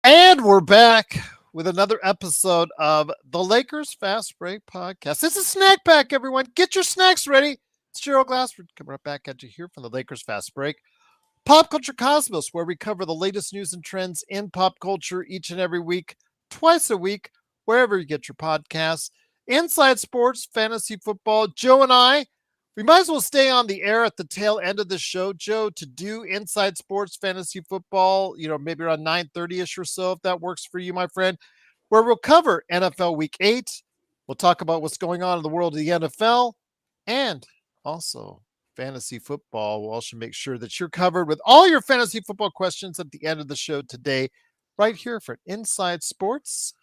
And we're back with another episode of the Lakers Fast Break Podcast. This is Snack Pack, everyone. Get your snacks ready. It's Gerald Glassford coming right back at you here from the Lakers Fast Break. Pop Culture Cosmos, where we cover the latest news and trends in pop culture each and every week, twice a week, wherever you get your podcasts. Inside Sports, Fantasy Football. Joe and I, we might as well stay on the air at the tail end of the show, Joe, to do Inside Sports Fantasy Football, maybe around 9:30ish or so, if that works for you, my friend, where we'll cover NFL Week 8. We'll talk about what's going on in the world of the NFL and also fantasy football. We'll also make sure that you're covered with all your fantasy football questions at the end of the show today, right here for Inside Sports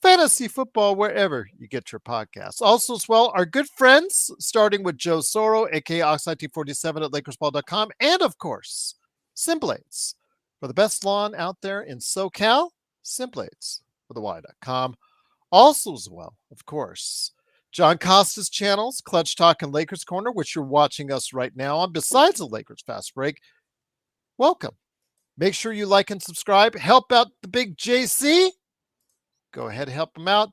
Fantasy Football, wherever you get your podcasts. Also, as well, our good friends, starting with Joe Soro, aka Oxide47 at LakersBall.com, and of course, Simblades. For the best lawn out there in SoCal, Simblades for the Y.com. Also, as well, of course, John Costa's channels, Clutch Talk and Lakers Corner, which you're watching us right now on, besides the Lakers Fast Break. Welcome. Make sure you like and subscribe. Help out the big JC. Go ahead, help him out.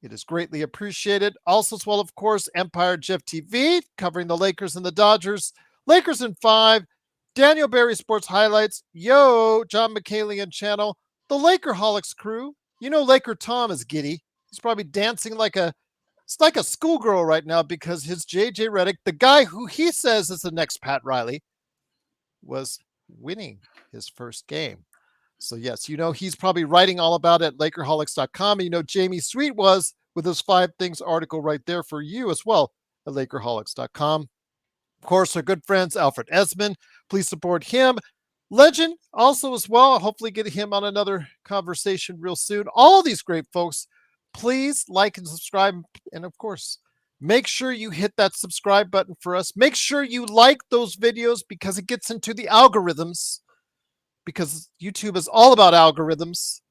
It is greatly appreciated. Also, as well, of course, Empire Jeff TV, covering the Lakers and the Dodgers. Lakers in 5. Daniel Barry Sports Highlights. Yo, John McCalian channel. The Lakerholics crew. You know Laker Tom is giddy. He's probably dancing like a schoolgirl right now because his JJ Redick, the guy who he says is the next Pat Riley, was winning his first game. So, yes, he's probably writing all about it at Lakerholics.com. Jamie Sweet was with his 5 Things article right there for you as well at Lakerholics.com. Of course, our good friends, Alfred Esmond. Please support him. Legend also as well. Hopefully get him on another conversation real soon. All of these great folks, please like and subscribe. And, of course, make sure you hit that subscribe button for us. Make sure you like those videos because it gets into the algorithms. Because YouTube is all about algorithms.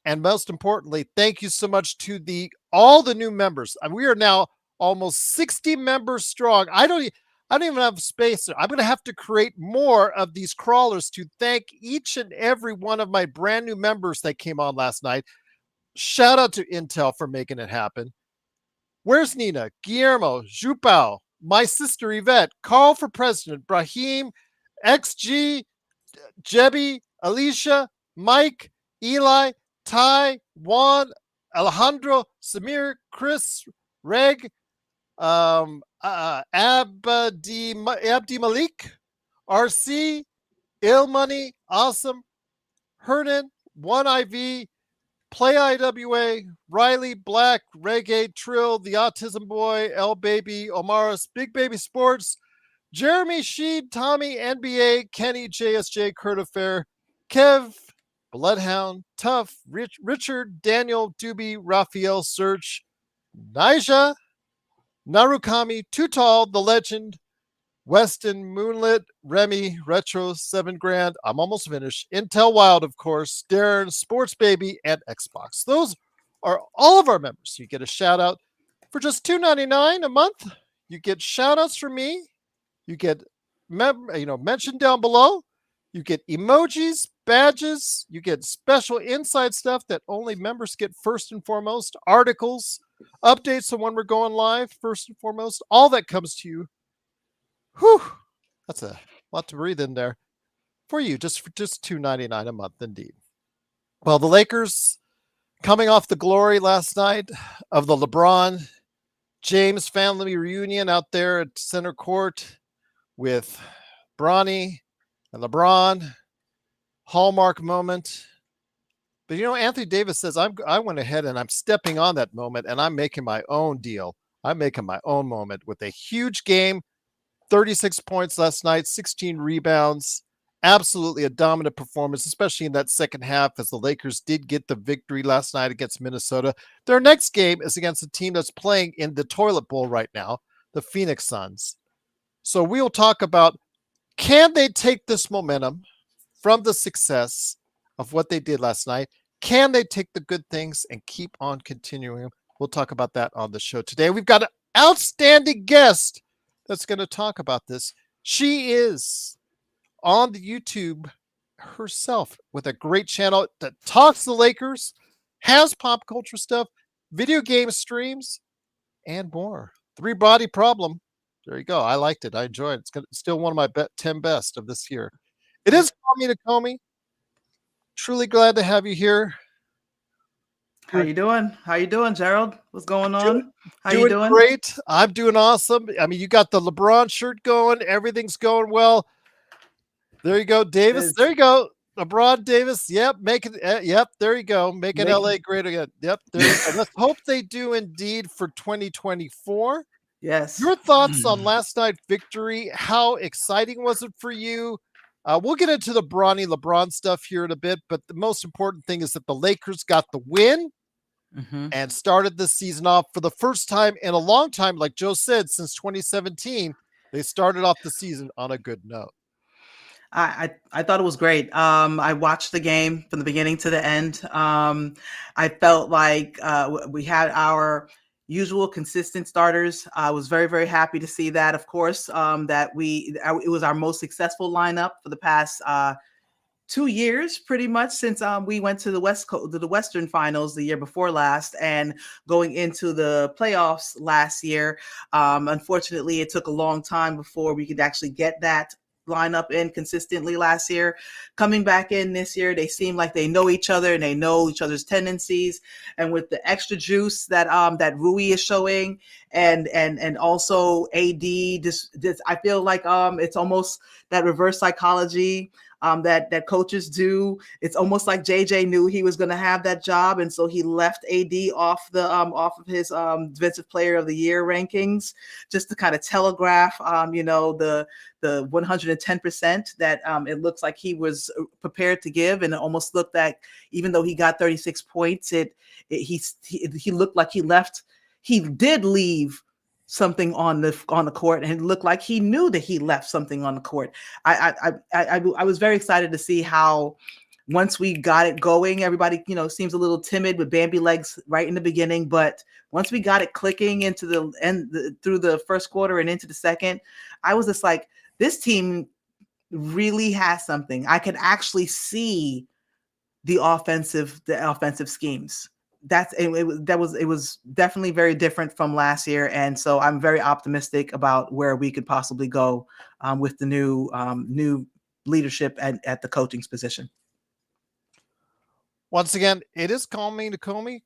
And most importantly, thank you so much to all the new members. We are now almost 60 members strong. I don't even have space. I'm going to have to create more of these crawlers to thank each and every one of my brand new members that came on last night. Shout out to Intel for making it happen. Where's Nina? Guillermo, Jupao, my sister Yvette, Carl for President, Brahim, XG, Jebby, Alicia, Mike, Eli, Ty, Juan, Alejandro, Samir, Chris, Reg, Abdi Malik, RC, Money, Awesome, Hernan, 1IV, Play IWA, Riley, Black, Reggae, Trill, The Autism Boy, L Baby, Omaris, Big Baby Sports, Jeremy Sheed, Tommy, NBA, Kenny, JSJ, Kurt Affair, Kev, Bloodhound, Tough, Richard, Daniel, Doobie, Raphael, Search, Nija, Narukami, Too Tall, The Legend, Weston, Moonlit, Remy, Retro, 7 Grand, I'm almost finished, Intel Wild, of course, Darren, Sports Baby, and Xbox. Those are all of our members. You get a shout out for just $2.99 a month. You get shout outs from me. You get mentioned down below. You get emojis, badges. You get special inside stuff that only members get first and foremost. Articles, updates on when we're going live first and foremost. All that comes to you. Whew, that's a lot to breathe in there for you. Just $2.99 a month, indeed. Well, the Lakers coming off the glory last night of the LeBron James family reunion out there at center court with Bronny and LeBron, hallmark moment. But Anthony Davis says I went ahead and I'm stepping on that moment and I'm making my own deal. I'm making my own moment with a huge game, 36 points last night, 16 rebounds, absolutely a dominant performance, especially in that second half as the Lakers did get the victory last night against Minnesota. Their next game is against a team that's playing in the toilet bowl right now, the Phoenix Suns. So we'll talk about, can they take this momentum from the success of what they did last night? Can they take the good things and keep on continuing? We'll talk about that on the show today. We've got an outstanding guest that's going to talk about this. She is on the YouTube. herself with a great channel that talks the Lakers, has pop culture stuff, video game streams, and more. Three Body Problem. There you go. I liked it. I enjoyed it. It's still one of my 10 best of this year. It is CallMeNakomi. Truly glad to have you here. How you doing? How you doing, Gerald? What's going on? How you Doing doing? great. I'm doing awesome. I mean, you got the LeBron shirt going. Everything's going well. There you go, Davis. There you go. LeBron Davis. Yep. Making. Yep. There you go. Making LA great again. Yep. There you go. Let's hope they do indeed for 2024. Yes. Your thoughts on last night's victory? How exciting was it for you? We'll get into the Bronny LeBron stuff here in a bit, but the most important thing is that the Lakers got the win and started this season off for the first time in a long time, like Joe said, since 2017. They started off the season on a good note. I thought it was great. I watched the game from the beginning to the end. I felt like we had our usual consistent starters. I was very, very happy to see that, of course, that it was our most successful lineup for the past 2 years, pretty much, since we went to the Western Finals the year before last, and going into the playoffs last year. Unfortunately, it took a long time before we could actually get that lineup in consistently last year. Coming back in this year, they seem like they know each other and they know each other's tendencies. And with the extra juice that that Rui is showing, and also AD, I feel like it's almost that reverse psychology that coaches do. It's almost like JJ knew he was going to have that job, and so he left AD off of his Defensive Player of the Year rankings, just to kind of telegraph, the 110% that it looks like he was prepared to give, and it almost looked like, even though he got 36 points, he looked like he did leave something on the court, and it looked like he knew that he left something on the court. I was very excited to see how, once we got it going, everybody, seems a little timid with Bambi legs right in the beginning, but once we got it clicking into the end, through the first quarter and into the second, I was just like, this team really has something. I could actually see the offensive schemes. It was definitely very different from last year, and so I'm very optimistic about where we could possibly go with the new leadership at the coaching position. Once again, it is CallMeNakomi.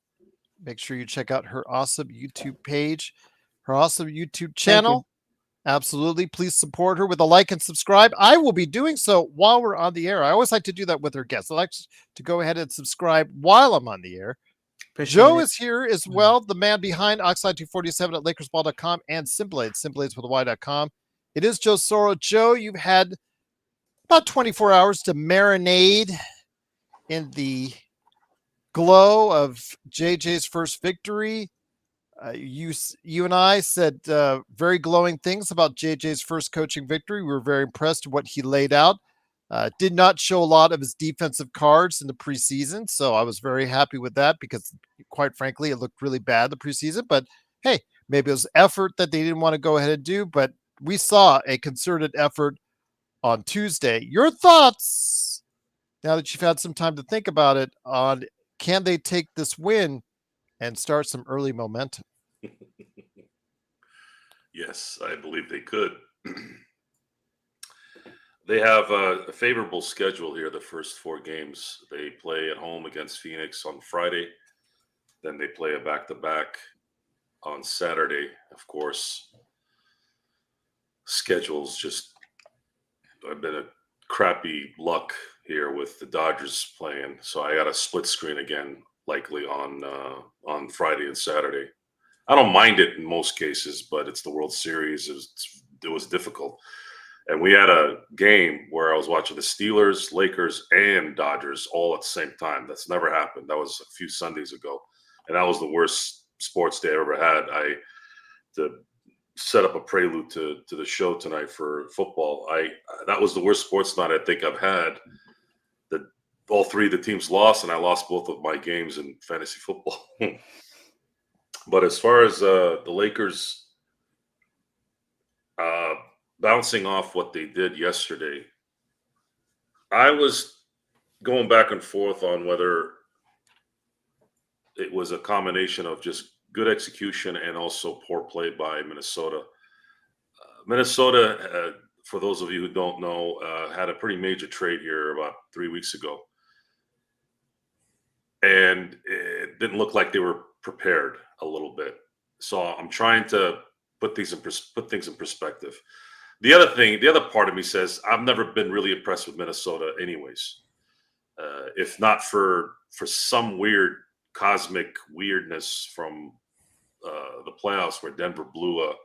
Make sure you check out her awesome YouTube page, her awesome YouTube channel. Absolutely. Please support her with a like and subscribe. I will be doing so while we're on the air. I always like to do that with her guests. I like to go ahead and subscribe while I'm on the air. Joe is here as well, the man behind Oxide247 at LakersBall.com and Simblades with a Y.com. It is Joe Soro. Joe, you've had about 24 hours to marinade in the glow of JJ's first victory. You and I said very glowing things about JJ's first coaching victory. We were very impressed with what he laid out. Did not show a lot of his defensive cards in the preseason, so I was very happy with that, because, quite frankly, it looked really bad the preseason. But hey, maybe it was effort that they didn't want to go ahead and do. But we saw a concerted effort on Tuesday. Your thoughts, now that you've had some time to think about it, on can they take this win and start some early momentum? Yes, I believe they could. They have a favorable schedule here, the first 4 games. They play at home against Phoenix on Friday. Then they play a back-to-back on Saturday. Of course, schedule's just I've been a crappy luck here with the Dodgers playing. So I got a split screen again, likely on Friday and Saturday. I don't mind it in most cases, but it's the World Series. It was difficult. And we had a game where I was watching the Steelers, Lakers, and Dodgers all at the same time. That's never happened. That was a few Sundays ago. And that was the worst sports day I ever had. To set up a prelude to the show tonight for football, that was the worst sports night I think I've had. All 3 of the teams lost, and I lost both of my games in fantasy football. But as far as the Lakers bouncing off what they did yesterday, I was going back and forth on whether it was a combination of just good execution and also poor play by Minnesota. Minnesota, for those of you who don't know, had a pretty major trade here about 3 weeks ago, and it didn't look like they were prepared a little bit. So I'm trying to put things in perspective. The other part of me says I've never been really impressed with Minnesota, anyways. If not for some weird cosmic weirdness from the playoffs where Denver blew a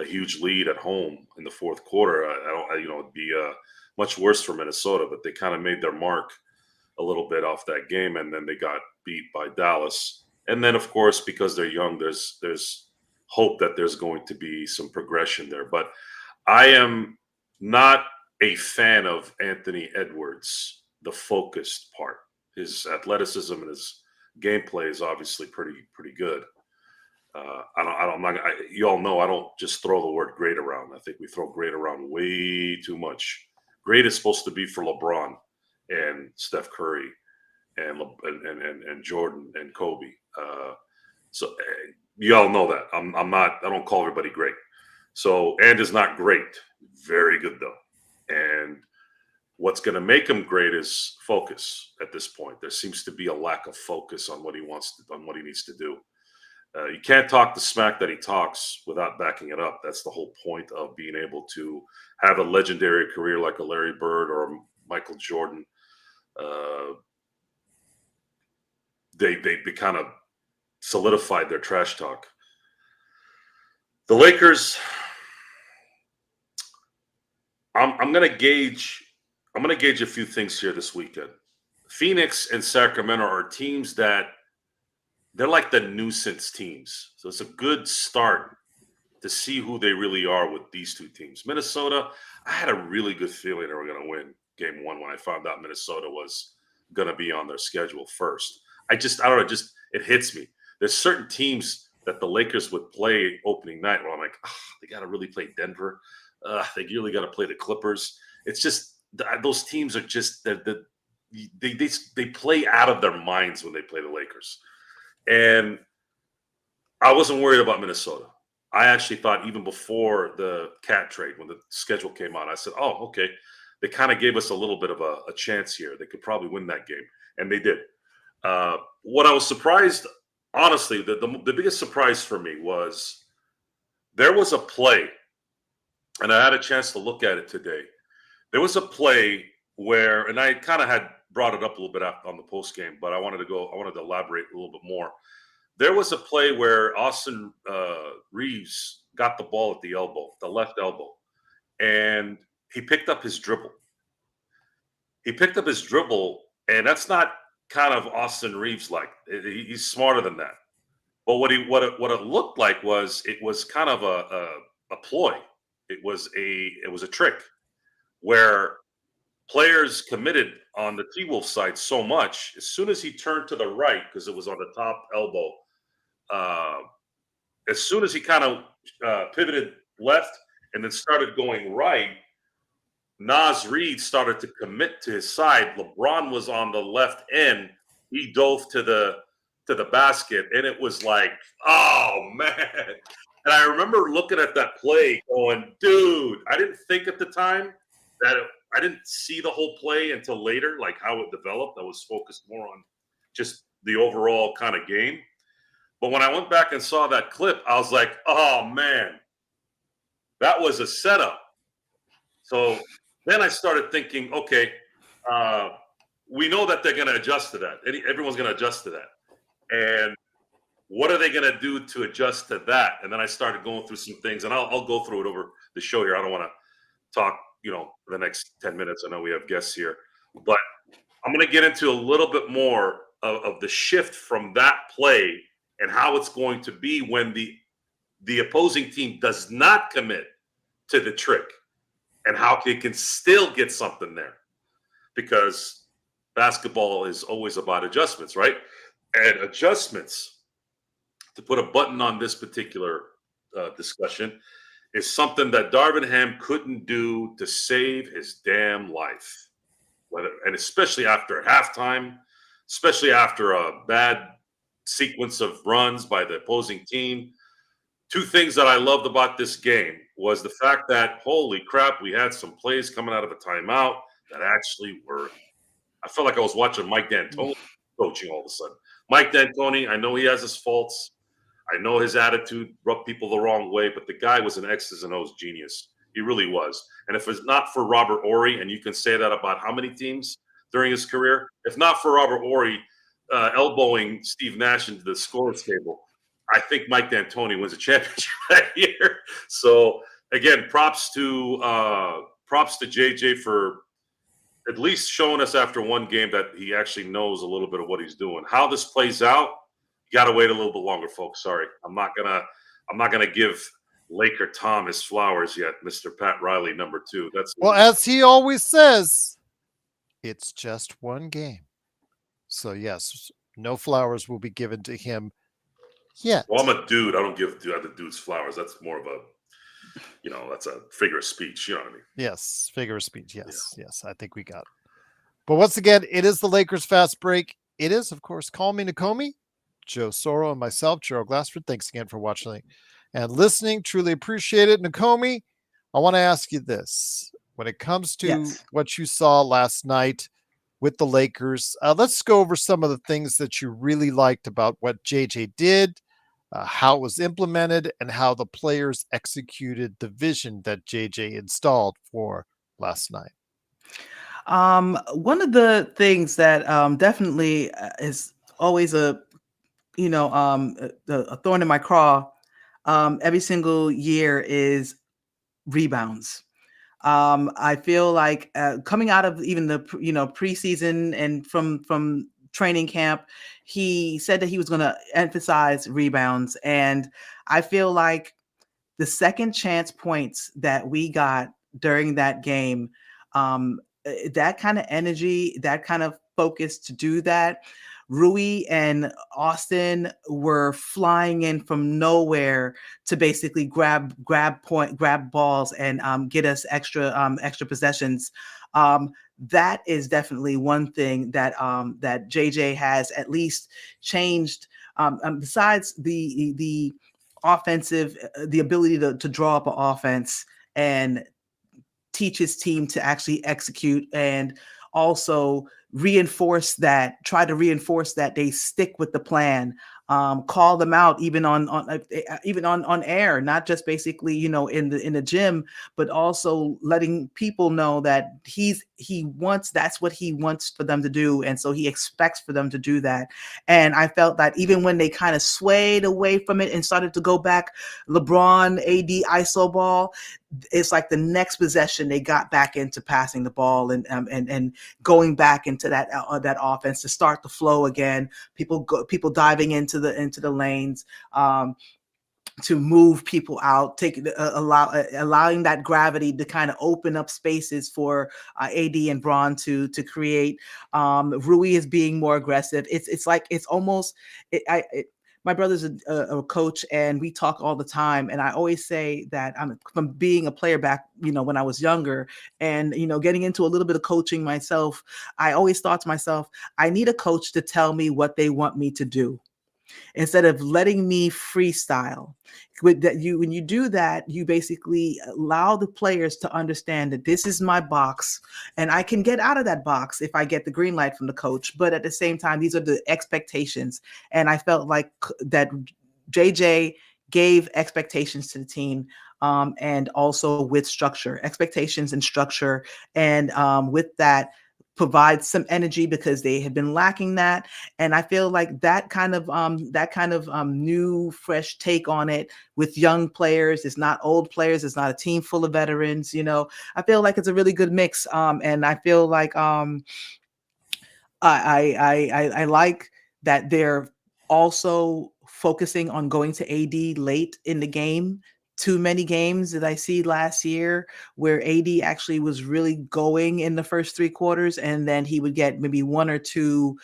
huge lead at home in the fourth quarter. It'd be much worse for Minnesota, but they kind of made their mark a little bit off that game, and then they got beat by Dallas. And then, of course, because they're young, there's hope that there's going to be some progression there. But I am not a fan of Anthony Edwards, the focused part. His athleticism and his gameplay is obviously pretty good. You all know I don't just throw the word great around. I think we throw great around way too much. Great is supposed to be for LeBron and Steph Curry and Jordan and Kobe. So you all know that. I'm not. I don't call everybody great. So and is not great. Very good though. And what's going to make him great is focus. At this point, there seems to be a lack of focus on what he needs to do. You can't talk the smack that he talks without backing it up. That's the whole point of being able to have a legendary career like a Larry Bird or a Michael Jordan. They kind of solidified their trash talk. The Lakers, I'm gonna gauge a few things here this weekend. Phoenix and Sacramento are teams that they're like the nuisance teams. So it's a good start to see who they really are with these two teams. Minnesota, I had a really good feeling they were going to win game one when I found out Minnesota was going to be on their schedule first. I don't know, it hits me. There's certain teams that the Lakers would play opening night where I'm like, they got to really play Denver. They really got to play the Clippers. It's just those teams are just they play out of their minds when they play the Lakers. And I wasn't worried about Minnesota. I actually thought even before the Cat trade, when the schedule came out, I said, oh, okay. They kind of gave us a little bit of a chance here. They could probably win that game. And they did. What I was surprised, honestly, the biggest surprise for me was there was a play, and I had a chance to look at it today. There was a play where, and I kind of had brought it up a little bit on the post game, but I wanted to elaborate a little bit more. There was a play where Austin Reeves got the ball at the left elbow, and he picked up his dribble. And that's not kind of Austin Reeves like. He's smarter than that. But what it looked like was kind of a ploy. It was a trick where players committed on the T-Wolf side so much. As soon as he turned to the right, because it was on the top elbow, as soon as he kind of pivoted left and then started going right, Naz Reid started to commit to his side. LeBron was on the left end. He dove to the basket, and it was like, oh man. And I remember looking at that play going, dude, I didn't think at the time that I didn't see the whole play until later, like how it developed. I was focused more on just the overall kind of game. But when I went back and saw that clip, I was like, oh man, that was a setup. So then I started thinking, okay, we know that they're going to adjust to that. Everyone's going to adjust to that. And what are they going to do to adjust to that? And then I started going through some things, and I'll go through it over the show here. I don't want to talk, for the next 10 minutes. I know we have guests here, but I'm going to get into a little bit more of the shift from that play and how it's going to be when the opposing team does not commit to the trick and how they can still get something there, because basketball is always about adjustments, right? And adjustments, to put a button on this particular discussion, is something that Darvin Ham couldn't do to save his damn life. and especially after halftime, especially after a bad sequence of runs by the opposing team. Two things that I loved about this game was the fact that, holy crap, we had some plays coming out of a timeout that actually were. I felt like I was watching Mike D'Antoni coaching all of a sudden. Mike D'Antoni, I know he has his faults. I know his attitude rubbed people the wrong way, but the guy was an X's and O's genius. He really was. And if it's not for Robert Ory, and you can say that about how many teams during his career, if not for Robert Ory elbowing Steve Nash into the scorer's table, I think Mike D'Antoni wins a championship that year. So again, props to JJ for at least showing us after one game that he actually knows a little bit of what he's doing. How this plays out, you got to wait a little bit longer, folks. Sorry, I'm not gonna give Laker Tom his flowers yet, Mr. Pat Riley, number 2. That's Well, as he always says, it's just one game. So yes, no flowers will be given to him yet. Well, I'm a dude. I don't give other dudes flowers. That's more of a, that's a figure of speech. You know what I mean? Yes, figure of speech. Yes, yes, I think we got it. But once again, it is the Lakers Fast Break. It is, of course, CallMeNakomi, Joe Soro, and myself, Gerald Glassford. Thanks again for watching and listening. Truly appreciate it. Nakomi, I want to ask you this. When it comes to what you saw last night with the Lakers, let's go over some of the things that you really liked about what JJ did, how it was implemented, and how the players executed the vision that JJ installed for last night. One of the things that definitely is always a thorn in my craw every single year is rebounds. I feel like coming out of even the preseason and from training camp, he said that he was going to emphasize rebounds, and I feel like the second chance points that we got during that game, that kind of energy, that kind of focus to do that. Rui and Austin were flying in from nowhere to basically grab balls and get us extra possessions. That is definitely one thing that that JJ has at least changed. Besides the offensive, the ability to draw up an offense and teach his team to actually execute, and also try to reinforce that they stick with the plan, call them out even on air, not just basically in the gym, but also letting people know that that's what he wants for them to do, and so he expects for them to do that. And I felt that even when they kind of swayed away from it and started to go back LeBron AD ISO ball, it's like the next possession they got back into passing the ball and going back into that offense to start the flow again. People diving into the lanes, to move people out, allowing that gravity to kind of open up spaces for AD and Bron to create. Rui is being more aggressive. It's almost my brother's a coach, and we talk all the time. And I always say that I'm from being a player back, when I was younger, and getting into a little bit of coaching myself. I always thought to myself, I need a coach to tell me what they want me to do, instead of letting me freestyle. When you do that, you basically allow the players to understand that this is my box, and I can get out of that box if I get the green light from the coach. But at the same time, these are the expectations. And I felt like that JJ gave expectations to the team, and also with expectations and structure. And with that, provide some energy, because they had been lacking that. And I feel like that kind of new, fresh take on it with young players. It's not old players. It's not a team full of veterans. I feel like it's a really good mix. And I feel like I like that they're also focusing on going to AD late in the game. Too many games that I see last year where AD actually was really going in the first 3 quarters, and then he would get maybe 1 or 2,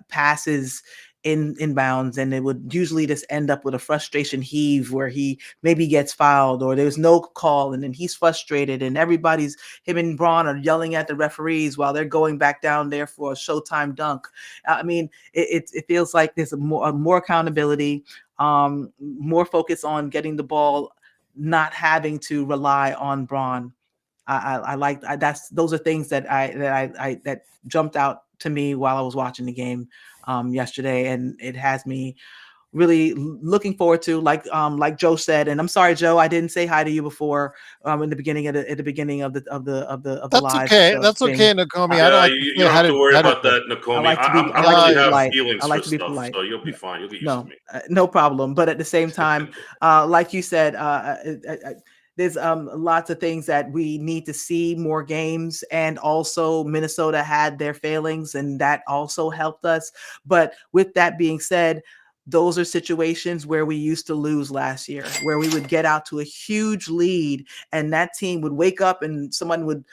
passes inbounds, and it would usually just end up with a frustration heave where he maybe gets fouled or there's no call, and then he's frustrated, and him and Braun are yelling at the referees while they're going back down there for a showtime dunk. I mean, it feels like there's more accountability, more focus on getting the ball, not having to rely on Braun. I like those are things that that jumped out to me while I was watching the game yesterday, and it has me really looking forward to, like Joe said. And I'm sorry, Joe, I didn't say hi to you before in the beginning of the That's live okay. show That's thing. okay, Nakomi. I don't Yeah, like to you say don't have to worry how to about that, Nakomi. I I'm like sure to you be have polite. feelings I for like to be stuff, polite. so you'll be fine. You'll get used to No, me. no problem. But at the same time, like you said, there's lots of things that we need to see more games, and also Minnesota had their failings, and that also helped us. But with that being said, those are situations where we used to lose last year, where we would get out to a huge lead and that team would wake up and someone would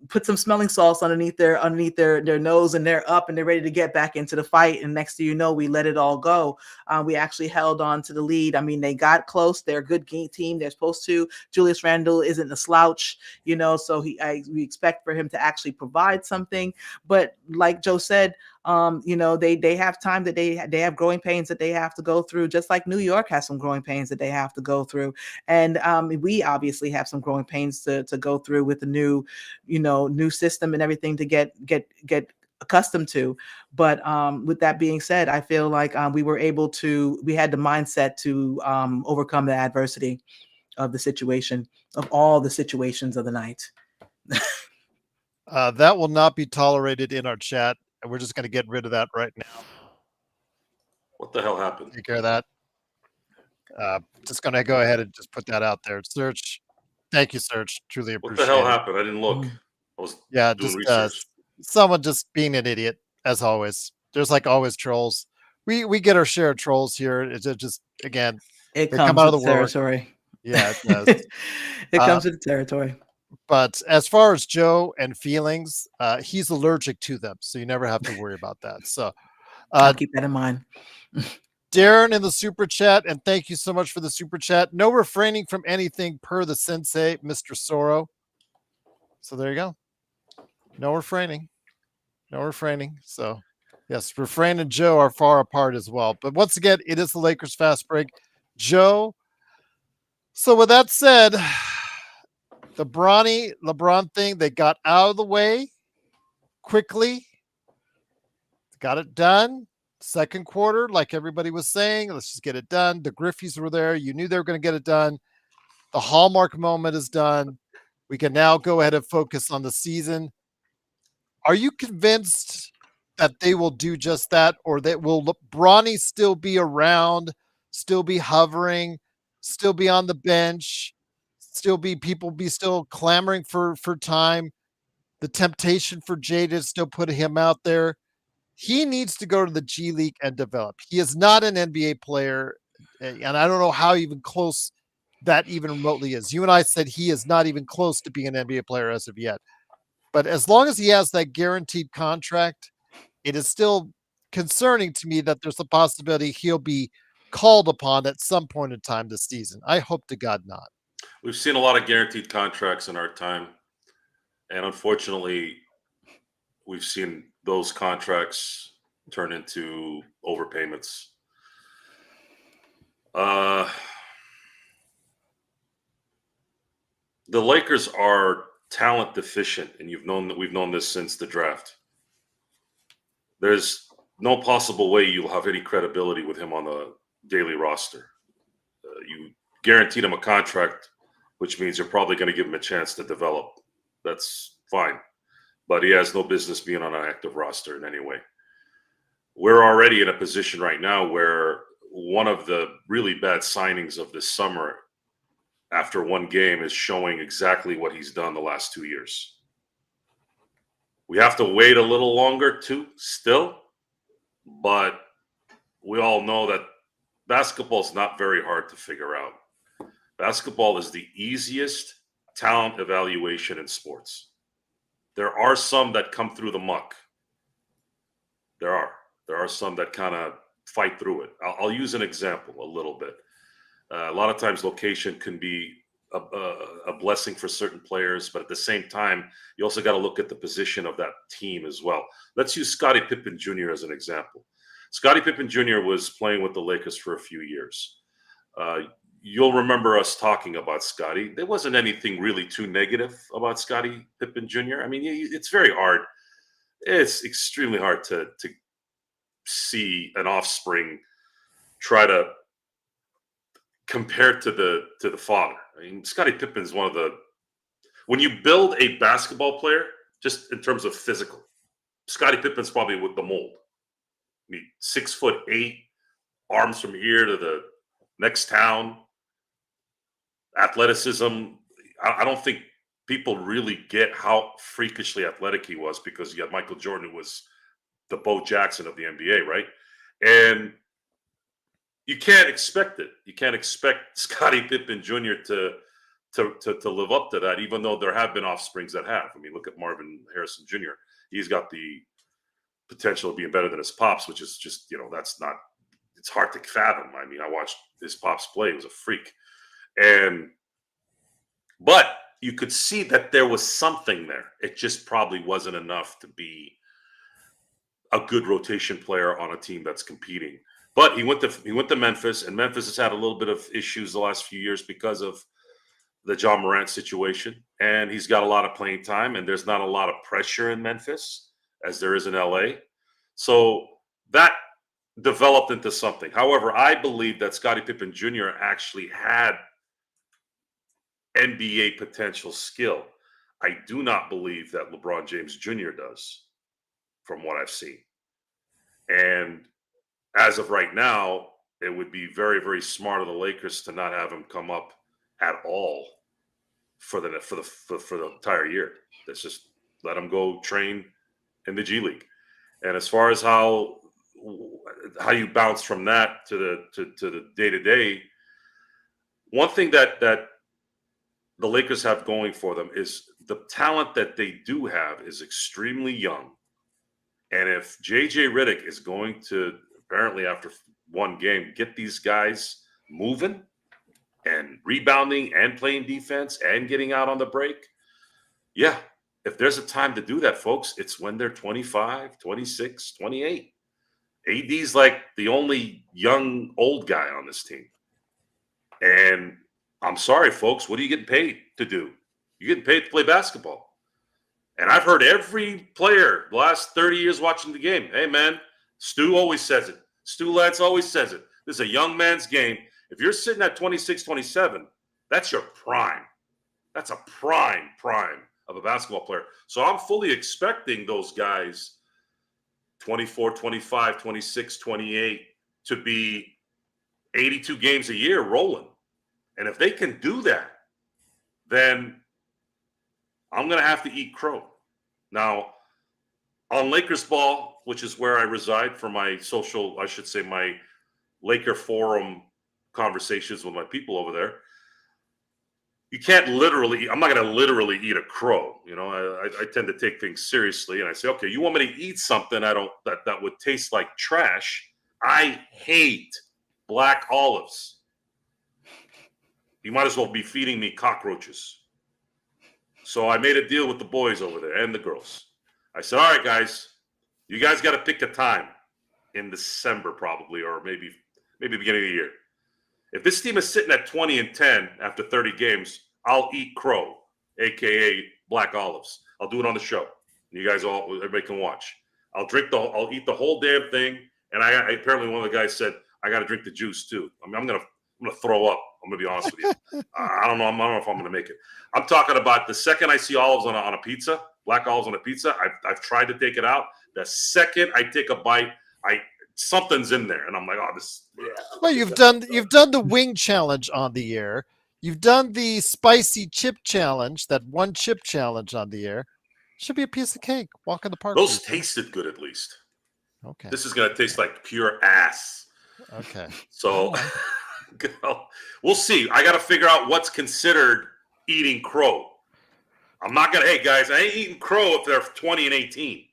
put some smelling salts underneath their nose, and they're up and they're ready to get back into the fight. And next thing you know, we let it all go. We actually held on to the lead. I mean, they got close. They're a good team. They're supposed to. Julius Randle isn't a slouch, so we expect for him to actually provide something. But like Joe said, they have time that they have growing pains that they have to go through, just like New York has some growing pains that they have to go through. And we obviously have some growing pains to go through with the new system and everything to get accustomed to. But with that being said, I feel like we had the mindset to overcome the adversity of the situation, of all the situations of the night. that will not be tolerated in our chat, and we're just going to get rid of that right now. What the hell happened? Take care of that. Just going to go ahead and just put that out there. Search. Thank you, Search. Truly appreciate it. What the hell happened? I didn't look. I was doing research. Someone just being an idiot, as always. There's like always trolls. We get our share of trolls here. It's just, again, it they comes come out of the with territory. Yeah, it does. It comes with the territory. But as far as Joe and feelings, he's allergic to them, so you never have to worry about that. So I'll keep that in mind. Darren in the super chat, and thank you so much for the super chat. No refraining from anything per the sensei, Mr. Soro. So there you go. No refraining. No refraining. So yes, Refrain and Joe are far apart as well. But once again, it is the Lakers fast break. Joe. So with that said, the Bronny LeBron thing, they got out of the way quickly. Got it done. Second quarter, like everybody was saying, let's just get it done. The Griffies were there. You knew they were going to get it done. The Hallmark moment is done. We can now go ahead and focus on the season. Are you convinced that they will do just that, or that will Bronny still be around, still be hovering, still be on the bench, people be still clamoring for time? The temptation for Jay to still put him out there. He needs to go to the G League and develop. He is not an NBA player, and I don't know how even close that even remotely is. You and I said he is not even close to being an NBA player as of yet. But as long as he has that guaranteed contract, it is still concerning to me that there's a possibility he'll be called upon at some point in time this season. I hope to God not. We've seen a lot of guaranteed contracts in our time, and unfortunately, we've seen those contracts turn into overpayments. The Lakers are talent deficient, and we've known this since the draft. There's no possible way you'll have any credibility with him on the daily roster. You guaranteed him a contract, which means you're probably going to give him a chance to develop. That's fine. But he has no business being on an active roster in any way. We're already in a position right now where one of the really bad signings of this summer after one game is showing exactly what he's done the last 2 years. We have to wait a little longer too, still, but we all know that basketball is not very hard to figure out. Basketball is the easiest talent evaluation in sports. There are some that come through the muck. There are some that kind of fight through it. I'll use an example a little bit. A lot of times location can be a blessing for certain players, but at the same time, you also got to look at the position of that team as well. Let's use Scottie Pippen Jr. as an example. Scottie Pippen Jr. was playing with the Lakers for a few years. You'll remember us talking about Scottie. There wasn't anything really too negative about Scottie Pippen Jr. I mean, it's very hard. It's extremely hard to see an offspring try to compare to the father. I mean, Scottie Pippen is one of the, when you build a basketball player, just in terms of physical, Scottie Pippen's probably with the mold. I mean, 6'8", arms from here to the next town, athleticism. I don't think people really get how freakishly athletic he was, because you had Michael Jordan, who was the Bo Jackson of the NBA, right? And you can't expect it. You can't expect Scottie Pippen Jr. to live up to that, even though there have been offsprings that have. I mean, look at Marvin Harrison Jr. He's got the potential of being better than his pops, which is just, that's not, it's hard to fathom. I mean, I watched his pops play. He was a freak. But you could see that there was something there. It just probably wasn't enough to be a good rotation player on a team that's competing. But he went to Memphis, and Memphis has had a little bit of issues the last few years because of the John Morant situation. And he's got a lot of playing time, and there's not a lot of pressure in Memphis as there is in LA. So that developed into something. However, I believe that Scottie Pippen Jr. actually had NBA potential skill. I do not believe that LeBron James Jr. does, from what I've seen. And as of right now, it would be very, very smart of the Lakers to not have him come up at all for the entire year. Let's just let him go train in the G League. And as far as how you bounce from that to the day-to-day, one thing that the Lakers have going for them is the talent that they do have is extremely young. And if JJ Redick is going to, apparently after one game, get these guys moving and rebounding and playing defense and getting out on the break, yeah, if there's a time to do that, folks, it's when they're 25, 26, 28. AD's like the only young old guy on this team. And I'm sorry, folks, what are you getting paid to do? You're getting paid to play basketball. And I've heard every player the last 30 years watching the game, hey, man, Stu always says it. Stu Lantz always says it. This is a young man's game. If you're sitting at 26, 27, that's your prime. That's a prime of a basketball player. So I'm fully expecting those guys 24, 25, 26, 28 to be 82 games a year rolling. And if they can do that, then I'm going to have to eat crow. Now, on Lakers ball, which is where I reside for my social, I should say my Laker forum conversations with my people over there, you can't literally, I'm not going to literally eat a crow. I tend to take things seriously, and I say, okay, you want me to eat something that would taste like trash? I hate black olives. You might as well be feeding me cockroaches. So I made a deal with the boys over there and the girls. I said, all right, guys, you guys got to pick a time in December probably, or maybe beginning of the year. If this team is sitting at 20-10 after 30 games, I'll eat crow, a.k.a. black olives. I'll do it on the show. You guys everybody can watch. I'll eat the whole damn thing. And apparently one of the guys said, I got to drink the juice too. I mean, I'm going to throw up. I'm going to be honest with you. I don't know if I'm going to make it. I'm talking about the second I see olives on a pizza, black olives on a pizza, I've tried to take it out. The second I take a bite, something's in there, and I'm like, oh, this. Well, you've done the wing challenge on the air. You've done the spicy chip challenge, that one chip challenge on the air. Should be a piece of cake. Walk in the park. Those tasted good, at least. Okay. This is going to taste like pure ass. Okay. So we'll see. I got to figure out what's considered eating crow. I'm not going to, hey, guys, I ain't eating crow if they're 20 and 18.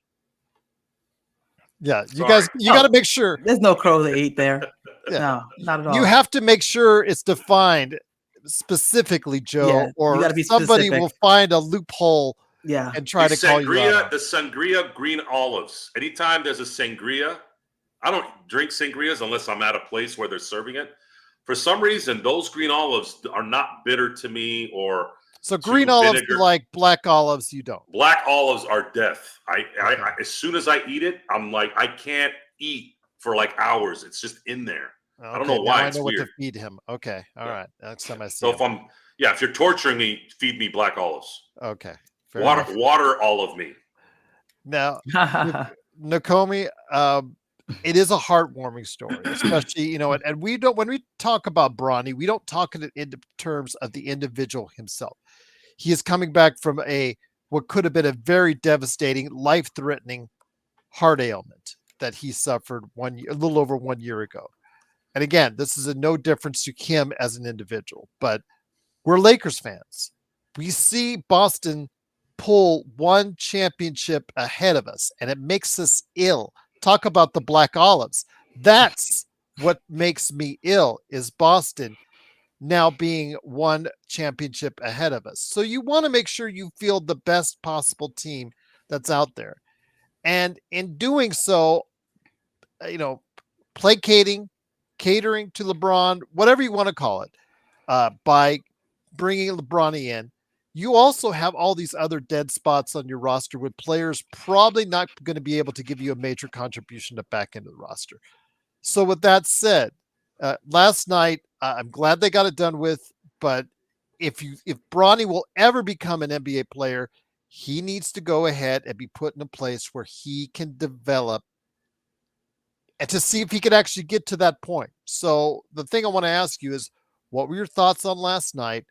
Yeah, you Sorry. guys, you got to make sure. There's no crow to eat there. Yeah. No, not at all. You have to make sure it's defined specifically, Joe, Yeah, you or gotta be somebody specific. will find a loophole Yeah. and try The to call you out on sangria, the sangria green olives. Anytime there's a sangria, I don't drink sangrias unless I'm at a place where they're serving it. For some reason, those green olives are not bitter to me, or So too green olives, you vinegar. like, black olives, you don't. Black olives are death. Okay. I as soon as I eat it, I'm like, I can't eat for like hours. It's just in there. I don't know Okay, why. now I It's know what weird. to feed him. Okay, all Yeah. right. Next time I see So him. if you're torturing me, feed me black olives. Okay, fair enough. Water all of me. Now, Nakomi, it is a heartwarming story, especially, you know, and we don't, when we talk about Bronny, we don't talk in terms of the individual himself. He is coming back from what could have been a very devastating, life-threatening heart ailment that he suffered a little over 1 year ago. And again, this is a no difference to him as an individual, but we're Lakers fans. We see Boston pull one championship ahead of us, and it makes us ill. Talk about the black olives. That's what makes me ill, is Boston now being one championship ahead of us. So you want to make sure you field the best possible team that's out there. And in doing so, you know, placating, catering to LeBron, whatever you want to call it, by bringing LeBron in, you also have all these other dead spots on your roster with players probably not going to be able to give you a major contribution to back into the roster. So with that said, last night, I'm glad they got it done with, but if Bronny will ever become an NBA player, he needs to go ahead and be put in a place where he can develop and to see if he could actually get to that point. So the thing I want to ask you is, what were your thoughts on last night?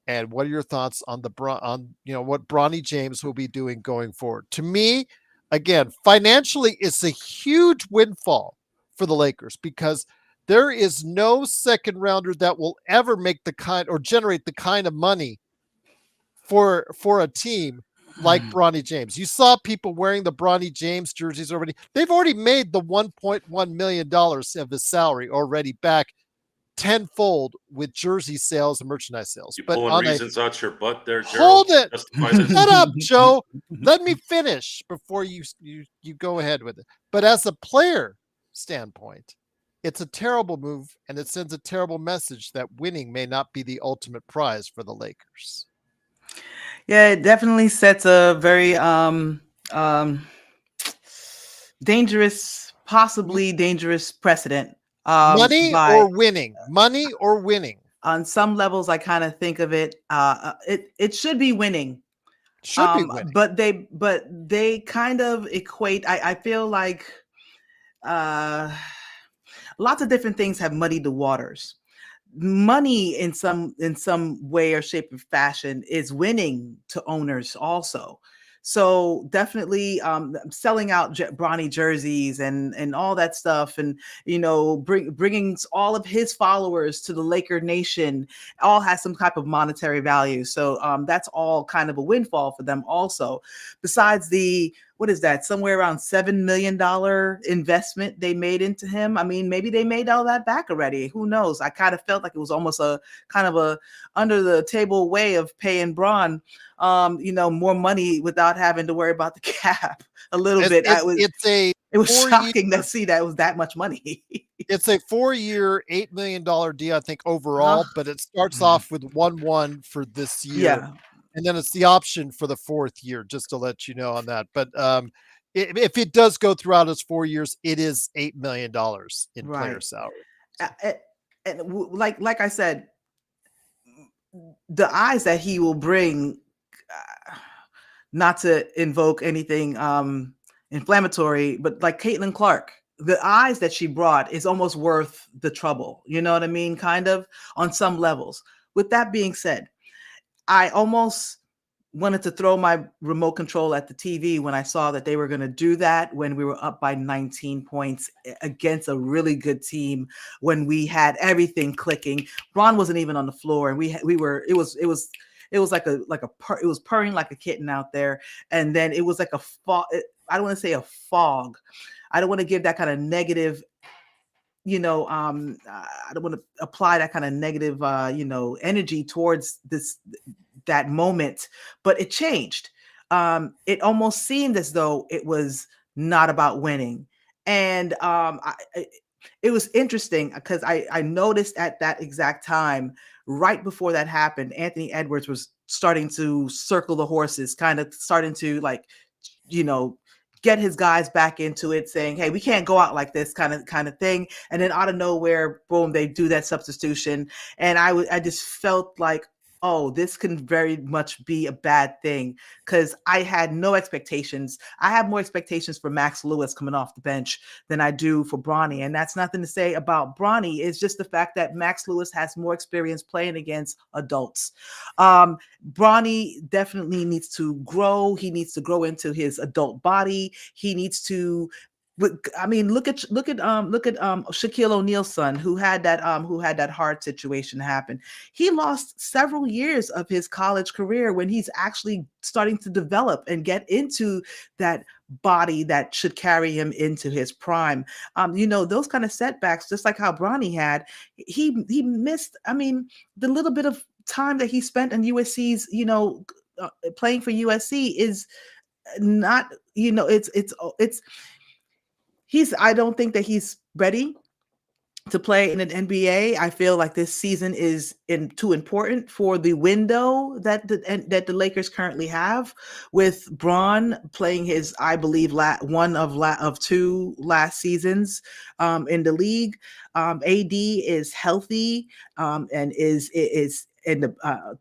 And what are your thoughts on what Bronny James will be doing going forward? To me, again, financially, it's a huge windfall for the Lakers because there is no second rounder that will ever make the kind or generate the kind of money for a team like Bronny James. You saw people wearing the Bronny James jerseys already. They've already made the $1.1 million of his salary already back tenfold with jersey sales and merchandise sales. You But pulling reasons out your butt there, hold Gerald? it. Shut up, Joe. Let me finish before you go ahead with it. But as a player standpoint, it's a terrible move, and it sends a terrible message that winning may not be the ultimate prize for the Lakers. Yeah, it definitely sets a very dangerous, possibly dangerous precedent. Money or winning? Money or winning? On some levels, I kind of think of it. It should be winning. Should be winning. But they kind of equate. I feel like lots of different things have muddied the waters. Money in some way or shape or fashion is winning to owners also. So definitely selling out Bronny jerseys and all that stuff, and bringing all of his followers to the Laker Nation, all has some type of monetary value. So that's all kind of a windfall for them also. Besides what is that? Somewhere around $7 million investment they made into him. I mean, maybe they made all that back already. Who knows? I kind of felt like it was almost a kind of a under the table way of paying Bron more money without having to worry about the cap a little bit. It was shocking to see that it was that much money. It's a 4-year, $8 million deal, I think, overall, but it starts off with 1-1 for this year. Yeah. And then it's the option for the 4th year, just to let you know on that. But if it does go throughout its 4 years, it is $8 million in player salary. And like I said, the eyes that he will bring, not to invoke anything inflammatory, but like Caitlin Clark, the eyes that she brought is almost worth the trouble. You know what I mean? Kind of on some levels. With that being said, I almost wanted to throw my remote control at the TV when I saw that they were going to do that when we were up by 19 points against a really good team, when we had everything clicking. Ron wasn't even on the floor, and it was like it was purring like a kitten out there. And then it was like a fog. I don't want to say a fog. I don't want to give that kind of negative, I don't want to apply that kind of negative, energy towards that moment, but it changed. It almost seemed as though it was not about winning. And it was interesting because I noticed at that exact time, right before that happened, Anthony Edwards was starting to circle the horses, kind of starting to like, you know, get his guys back into it, saying, "Hey, we can't go out like this," kind of thing. And then out of nowhere, boom, they do that substitution, and I just felt like, oh, this can very much be a bad thing, because I had no expectations. I have more expectations for Max Lewis coming off the bench than I do for Bronny. And that's nothing to say about Bronny. It's just the fact that Max Lewis has more experience playing against adults. Bronny definitely needs to grow. He needs to grow into his adult body. He needs to. I mean, look at Shaquille O'Neal's son, who had that hard situation happen. He lost several years of his college career when he's actually starting to develop and get into that body that should carry him into his prime. Those kind of setbacks, just like how Bronny had, he missed. I mean, the little bit of time that he spent in USC's, playing for USC is not, it's I don't think that he's ready to play in an NBA. I feel like this season is too important for the window that the Lakers currently have, with Bron playing his, I believe, one of two last seasons in the league. AD is healthy and is in the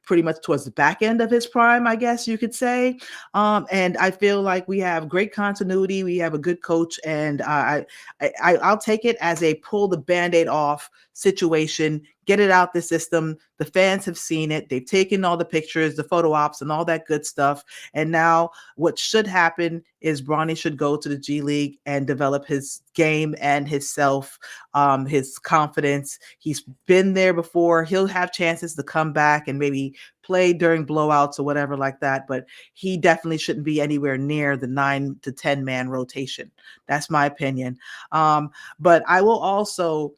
pretty much towards the back end of his prime, I guess you could say. And I feel like we have great continuity. We have a good coach, and I'll take it as a pull the Band-Aid off situation, get it out the system. The fans have seen it. They've taken all the pictures, the photo ops, and all that good stuff. And now what should happen is Bronny should go to the G League and develop his game and his self, his confidence. He's been there before. He'll have chances to come back and maybe play during blowouts or whatever like that, but he definitely shouldn't be anywhere near the 9 to 10 man rotation. That's my opinion. But I will also,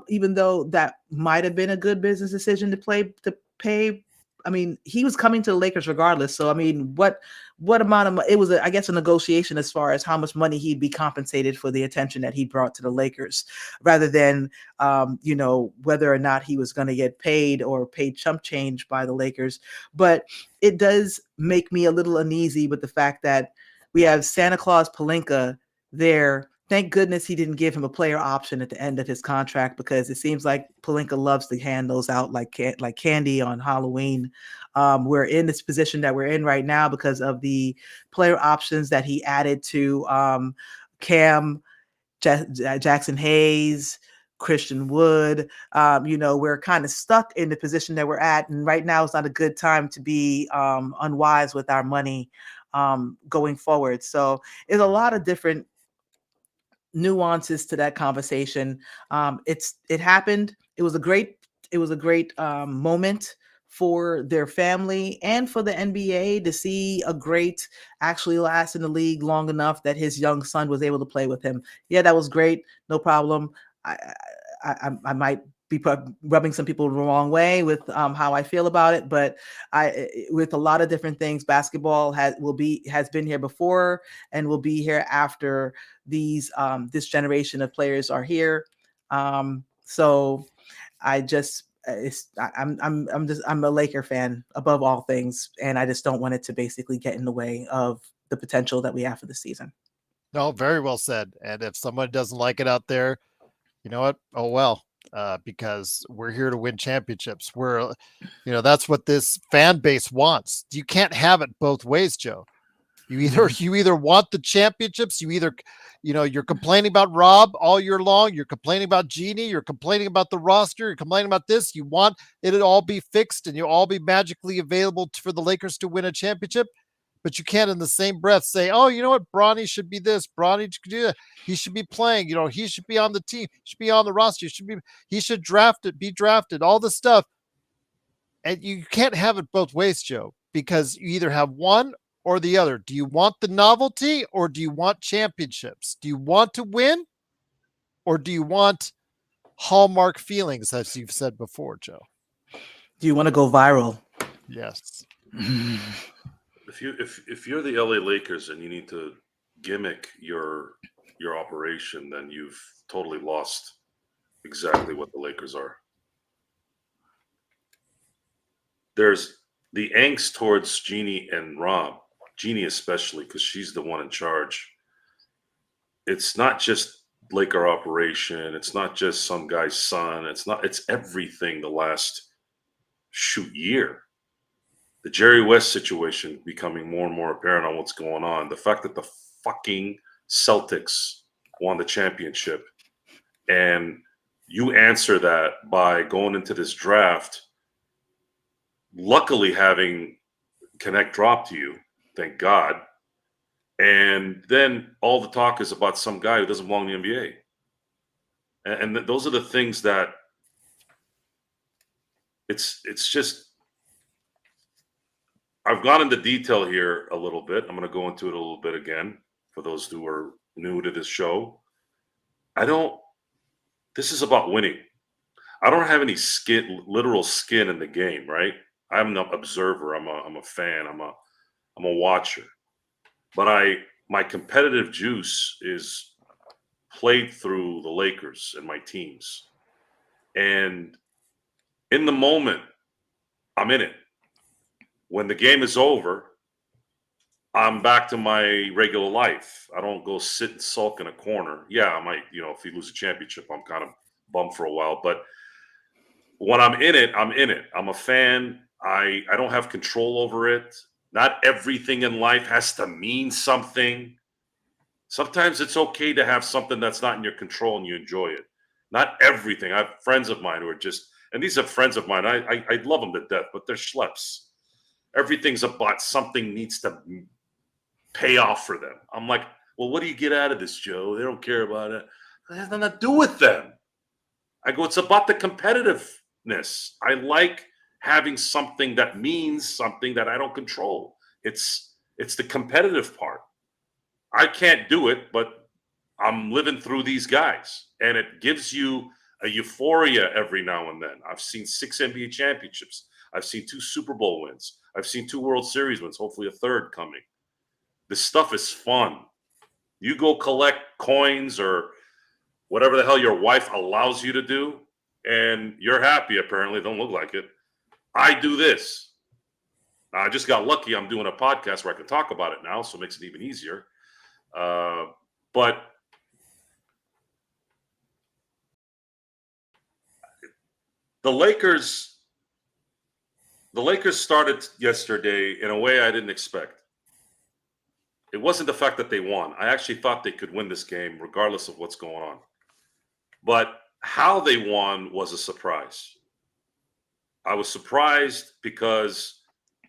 even though that might have been a good business decision to pay. I mean, he was coming to the Lakers regardless. So, I mean, what amount of it was, I guess, a negotiation as far as how much money he'd be compensated for the attention that he brought to the Lakers, rather than, whether or not he was going to get paid or paid chump change by the Lakers. But it does make me a little uneasy with the fact that we have Santa Claus Pelinka there. Thank goodness he didn't give him a player option at the end of his contract, because it seems like Pelinka loves to hand those out like candy on Halloween. We're in this position that we're in right now because of the player options that he added to Cam, Jackson Hayes, Christian Wood. We're kind of stuck in the position that we're at, and right now is not a good time to be unwise with our money going forward. So there's a lot of different nuances to that conversation. It happened. It was a great moment for their family and for the NBA to see a great actually last in the league long enough that his young son was able to play with him. Yeah, that was great. No problem. I might be rubbing some people the wrong way with how I feel about it, but with a lot of different things, basketball has been here before and will be here after this generation of players are here. So I'm a Laker fan above all things, and I just don't want it to basically get in the way of the potential that we have for the season. No, very well said. And if someone doesn't like it out there, you know what? Oh, well, because we're here to win championships. That's what this fan base wants. You can't have it both ways, Joe. You either want the championships, you're complaining about Rob all year long. You're complaining about Jeannie. You're complaining about the roster. You're complaining about this. You want it to all be fixed and you all be magically available for the Lakers to win a championship. But you can't in the same breath say, oh, you know what? Bronny should be this. Bronny should do that. He should be playing. He should be on the team. He should be on the roster. He should be drafted, all this stuff. And you can't have it both ways, Joe, because you either have one or the other? Do you want the novelty or do you want championships? Do you want to win or do you want hallmark feelings, as you've said before, Joe? Do you want to go viral? Yes. If you're the LA Lakers and you need to gimmick your operation, then you've totally lost exactly what the Lakers are. There's the angst towards Jeannie and Rob, Jeannie especially, because she's the one in charge. It's not just Laker operation. It's not just some guy's son. It's everything the last year. The Jerry West situation becoming more and more apparent on what's going on. The fact that the fucking Celtics won the championship and you answer that by going into this draft, luckily having Connect drop to you, thank God. And then all the talk is about some guy who doesn't belong in the NBA. And those are the things that it's just, I've gone into detail here a little bit. I'm going to go into it a little bit again for those who are new to this show. This is about winning. I don't have any literal skin in the game, right? I'm an observer. I'm a fan. I'm a watcher. But my competitive juice is played through the Lakers and my teams. And in the moment, I'm in it. When the game is over, I'm back to my regular life. I don't go sit and sulk in a corner. Yeah, I might, if you lose a championship, I'm kind of bummed for a while. But when I'm in it, I'm in it. I'm a fan. I don't have control over it. Not everything in life has to mean something. Sometimes it's okay to have something that's not in your control and you enjoy it. Not everything. I have friends of mine who are and these are friends of mine. I love them to death, but they're schleps. Everything's about something needs to pay off for them. I'm like, well, what do you get out of this, Joe? They don't care about it. It has nothing to do with them. I go, it's about the competitiveness. I like having something that means something that I don't control. It's the competitive part. I can't do it, but I'm living through these guys. And it gives you a euphoria every now and then. I've seen 6 NBA championships. I've seen 2 Super Bowl wins. I've seen 2 World Series wins, hopefully a third coming. This stuff is fun. You go collect coins or whatever the hell your wife allows you to do, and you're happy, apparently. Don't look like it. I do this. Now, I just got lucky. I'm doing a podcast where I can talk about it now, so it makes it even easier. But the Lakers started yesterday in a way I didn't expect. It wasn't the fact that they won. I actually thought they could win this game regardless of what's going on. But how they won was a surprise. I was surprised because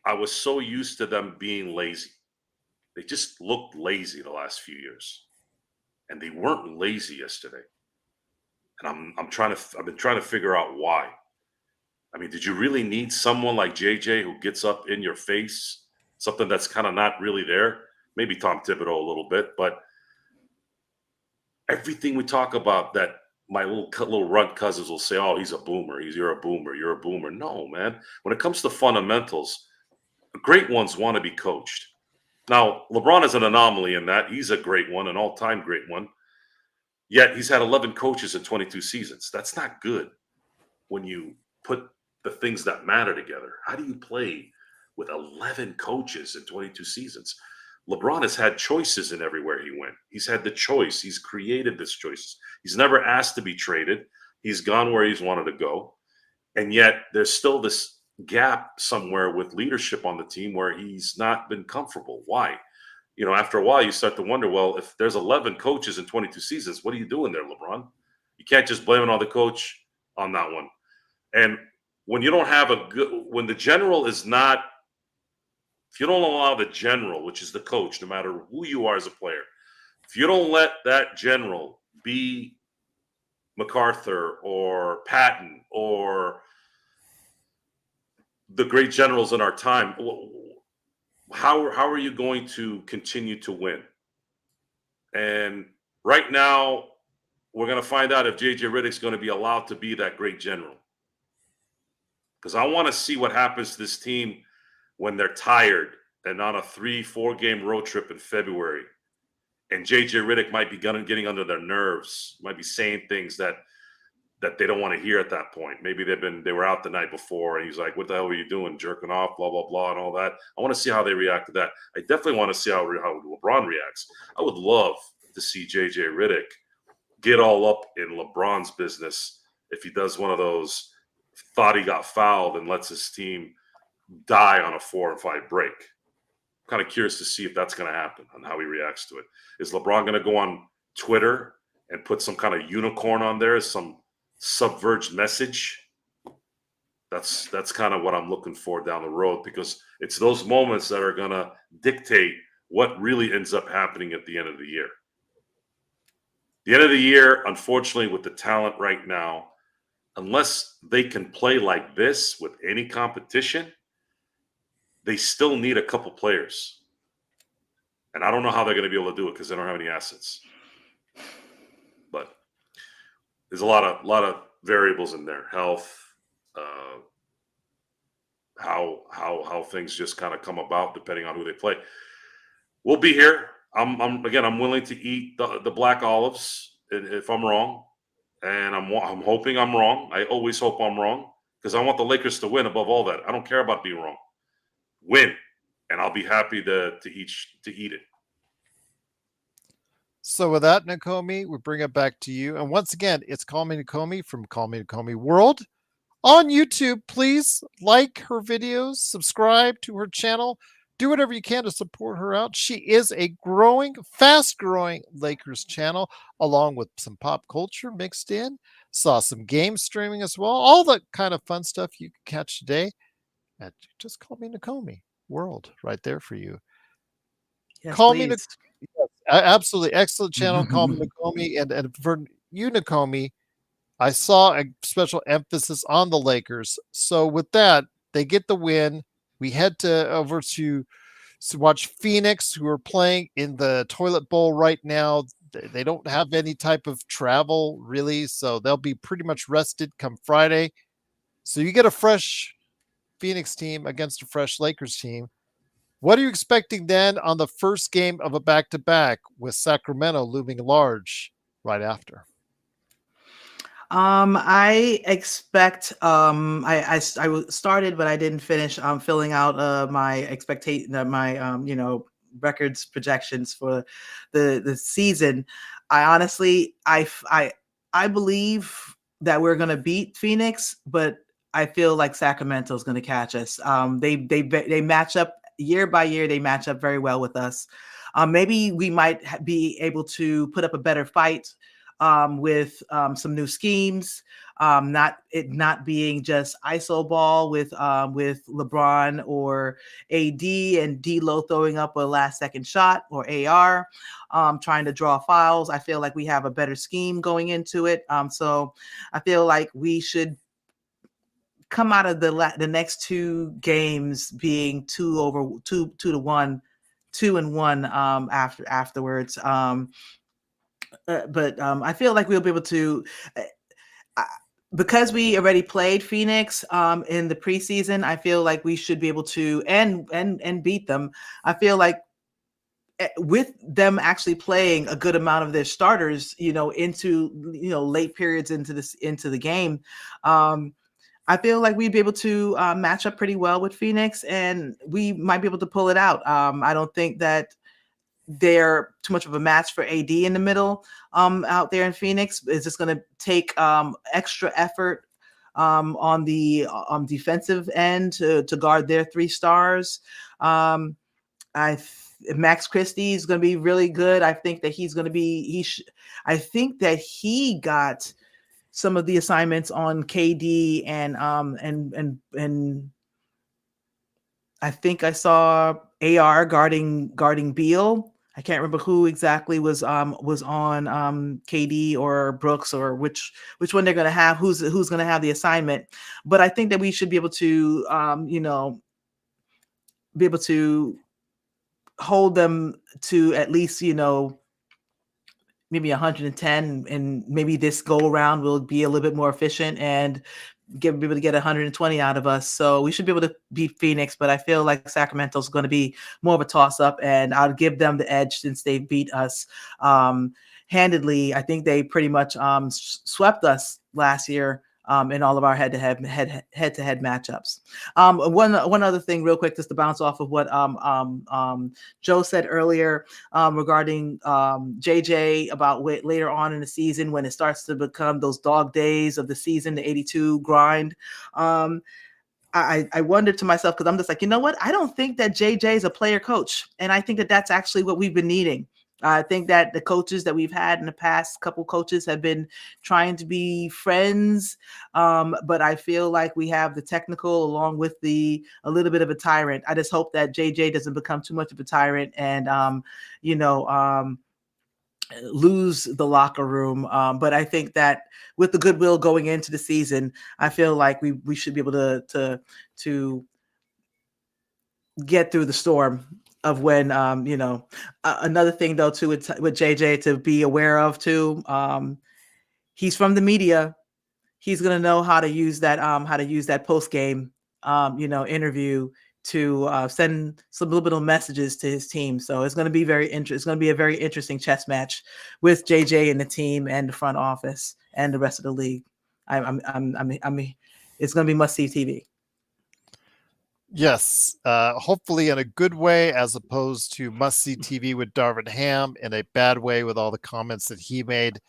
I was so used to them being lazy. They just looked lazy the last few years. And they weren't lazy yesterday. And I've been trying to figure out why. I mean, did you really need someone like JJ who gets up in your face? Something that's kind of not really there? Maybe Tom Thibodeau a little bit, but everything we talk about that my little runt cousins will say, oh, he's a boomer. You're a boomer. You're a boomer. No, man. When it comes to fundamentals, great ones want to be coached. Now, LeBron is an anomaly in that. He's a great one, an all-time great one. Yet he's had 11 coaches in 22 seasons. That's not good when you put the things that matter together. How do you play with 11 coaches in 22 seasons? LeBron has had choices in everywhere he went. He's had the choice. He's created this choice. He's never asked to be traded. He's gone where he's wanted to go. And yet there's still this gap somewhere with leadership on the team where he's not been comfortable. Why? After a while, you start to wonder, well, if there's 11 coaches in 22 seasons, what are you doing there, LeBron? You can't just blame it on the coach on that one. And when you don't have when the general is not, if you don't allow the general, which is the coach, no matter who you are as a player, if you don't let that general be MacArthur or Patton or the great generals in our time, how are you going to continue to win? And right now, we're going to find out if JJ Redick's going to be allowed to be that great general. Because I want to see what happens to this team when they're tired and on a 3-4 game road trip in February. And JJ Redick might be getting under their nerves, might be saying things that they don't want to hear at that point. Maybe they were out the night before and he's like, what the hell are you doing? Jerking off, blah, blah, blah, and all that. I want to see how they react to that. I definitely want to see how LeBron reacts. I would love to see JJ Redick get all up in LeBron's business if he does one of those thought he got fouled and lets his team die on a 4 or 5 break. I'm kind of curious to see if that's going to happen and how he reacts to it. Is LeBron going to go on Twitter and put some kind of unicorn on there, some subverged message? That's kind of what I'm looking for down the road, because it's those moments that are going to dictate what really ends up happening at the end of the year. The end of the year, unfortunately, with the talent right now, unless they can play like this with any competition, they still need a couple players. And I don't know how they're going to be able to do it because they don't have any assets. But there's a lot of variables in there. Health, how things just kind of come about depending on who they play. We'll be here. I'm willing to eat the black olives if I'm wrong, and I'm hoping I'm wrong. I always hope I'm wrong because I want the Lakers to win above all that. I don't care about being wrong. Win, and I'll be happy to eat it. So with that, Nakomi, we bring it back to you. And once again, it's CallMeNakomi from CallMeNakomi World on YouTube. Please like her videos, subscribe to her channel, do whatever you can to support her out. She is a fast-growing Lakers channel, along with some pop culture mixed in. Saw some game streaming as well. All the kind of fun stuff you can catch today at just CallMeNakomi World right there for you. Yes, Call please. Me Yes, absolutely excellent channel. Call Me Nakomi, and for you, Nakomi, I saw a special emphasis on the Lakers. So with that, they get the win. We head over to watch Phoenix, who are playing in the toilet bowl right now. They don't have any type of travel really, so they'll be pretty much rested come Friday. So you get a fresh Phoenix team against a fresh Lakers team. What are you expecting then on the first game of a back-to-back with Sacramento looming large right after? I expect I started, but I didn't finish filling out my expectation, my records projections for the season. I honestly I believe that we're gonna beat Phoenix, but I feel like Sacramento is gonna catch us. They match up year by year. They match up very well with us. Maybe we might be able to put up a better fight with some new schemes, not being just iso ball with LeBron or AD and D'Lo throwing up a last second shot, or AR trying to draw fouls. I feel like we have a better scheme going into it. So I feel like we should come out of the next 2 games being 2-1 afterwards. But I feel like we'll be able to, because we already played Phoenix in the preseason. I feel like we should be able to and beat them. I feel like with them actually playing a good amount of their starters, into late periods into the game, I feel like we'd be able to match up pretty well with Phoenix, and we might be able to pull it out. I don't think that they're too much of a match for AD in the middle out there in Phoenix. It's just going to take extra effort on the defensive end to guard their 3 stars. Max Christie is going to be really good. I think that he's going to be. I think that he got some of the assignments on KD and I think I saw AR guarding Beal. I can't remember who exactly was on KD or Brooks, or which one they're going to have, who's going to have the assignment. But I think that we should be able to be able to hold them to at least, maybe 110, and maybe this go around will be a little bit more efficient and be able to get 120 out of us. So we should be able to beat Phoenix, but I feel like Sacramento's going to be more of a toss up, and I'll give them the edge since they beat us handedly. I think they pretty much swept us last year in all of our head-to-head matchups. One other thing real quick, just to bounce off of what Joe said earlier regarding JJ about later on in the season when it starts to become those dog days of the season, the 82 grind. I wondered to myself, because I'm just like, you know what? I don't think that JJ is a player coach. And I think that that's actually what we've been needing. I think that the coaches that we've had in the past, couple coaches have been trying to be friends. But I feel like we have the technical along with a little bit of a tyrant. I just hope that JJ doesn't become too much of a tyrant and, lose the locker room. But I think that with the goodwill going into the season, I feel like we should be able to get through the storm of when, another thing though, too, with JJ to be aware of too. He's from the media. He's going to know how to use that post game, interview to send subliminal messages to his team. So it's going to be it's going to be a very interesting chess match with JJ and the team and the front office and the rest of the league. It's going to be must-see TV. Yes, hopefully in a good way, as opposed to must-see TV with Darvin Ham in a bad way with all the comments that he made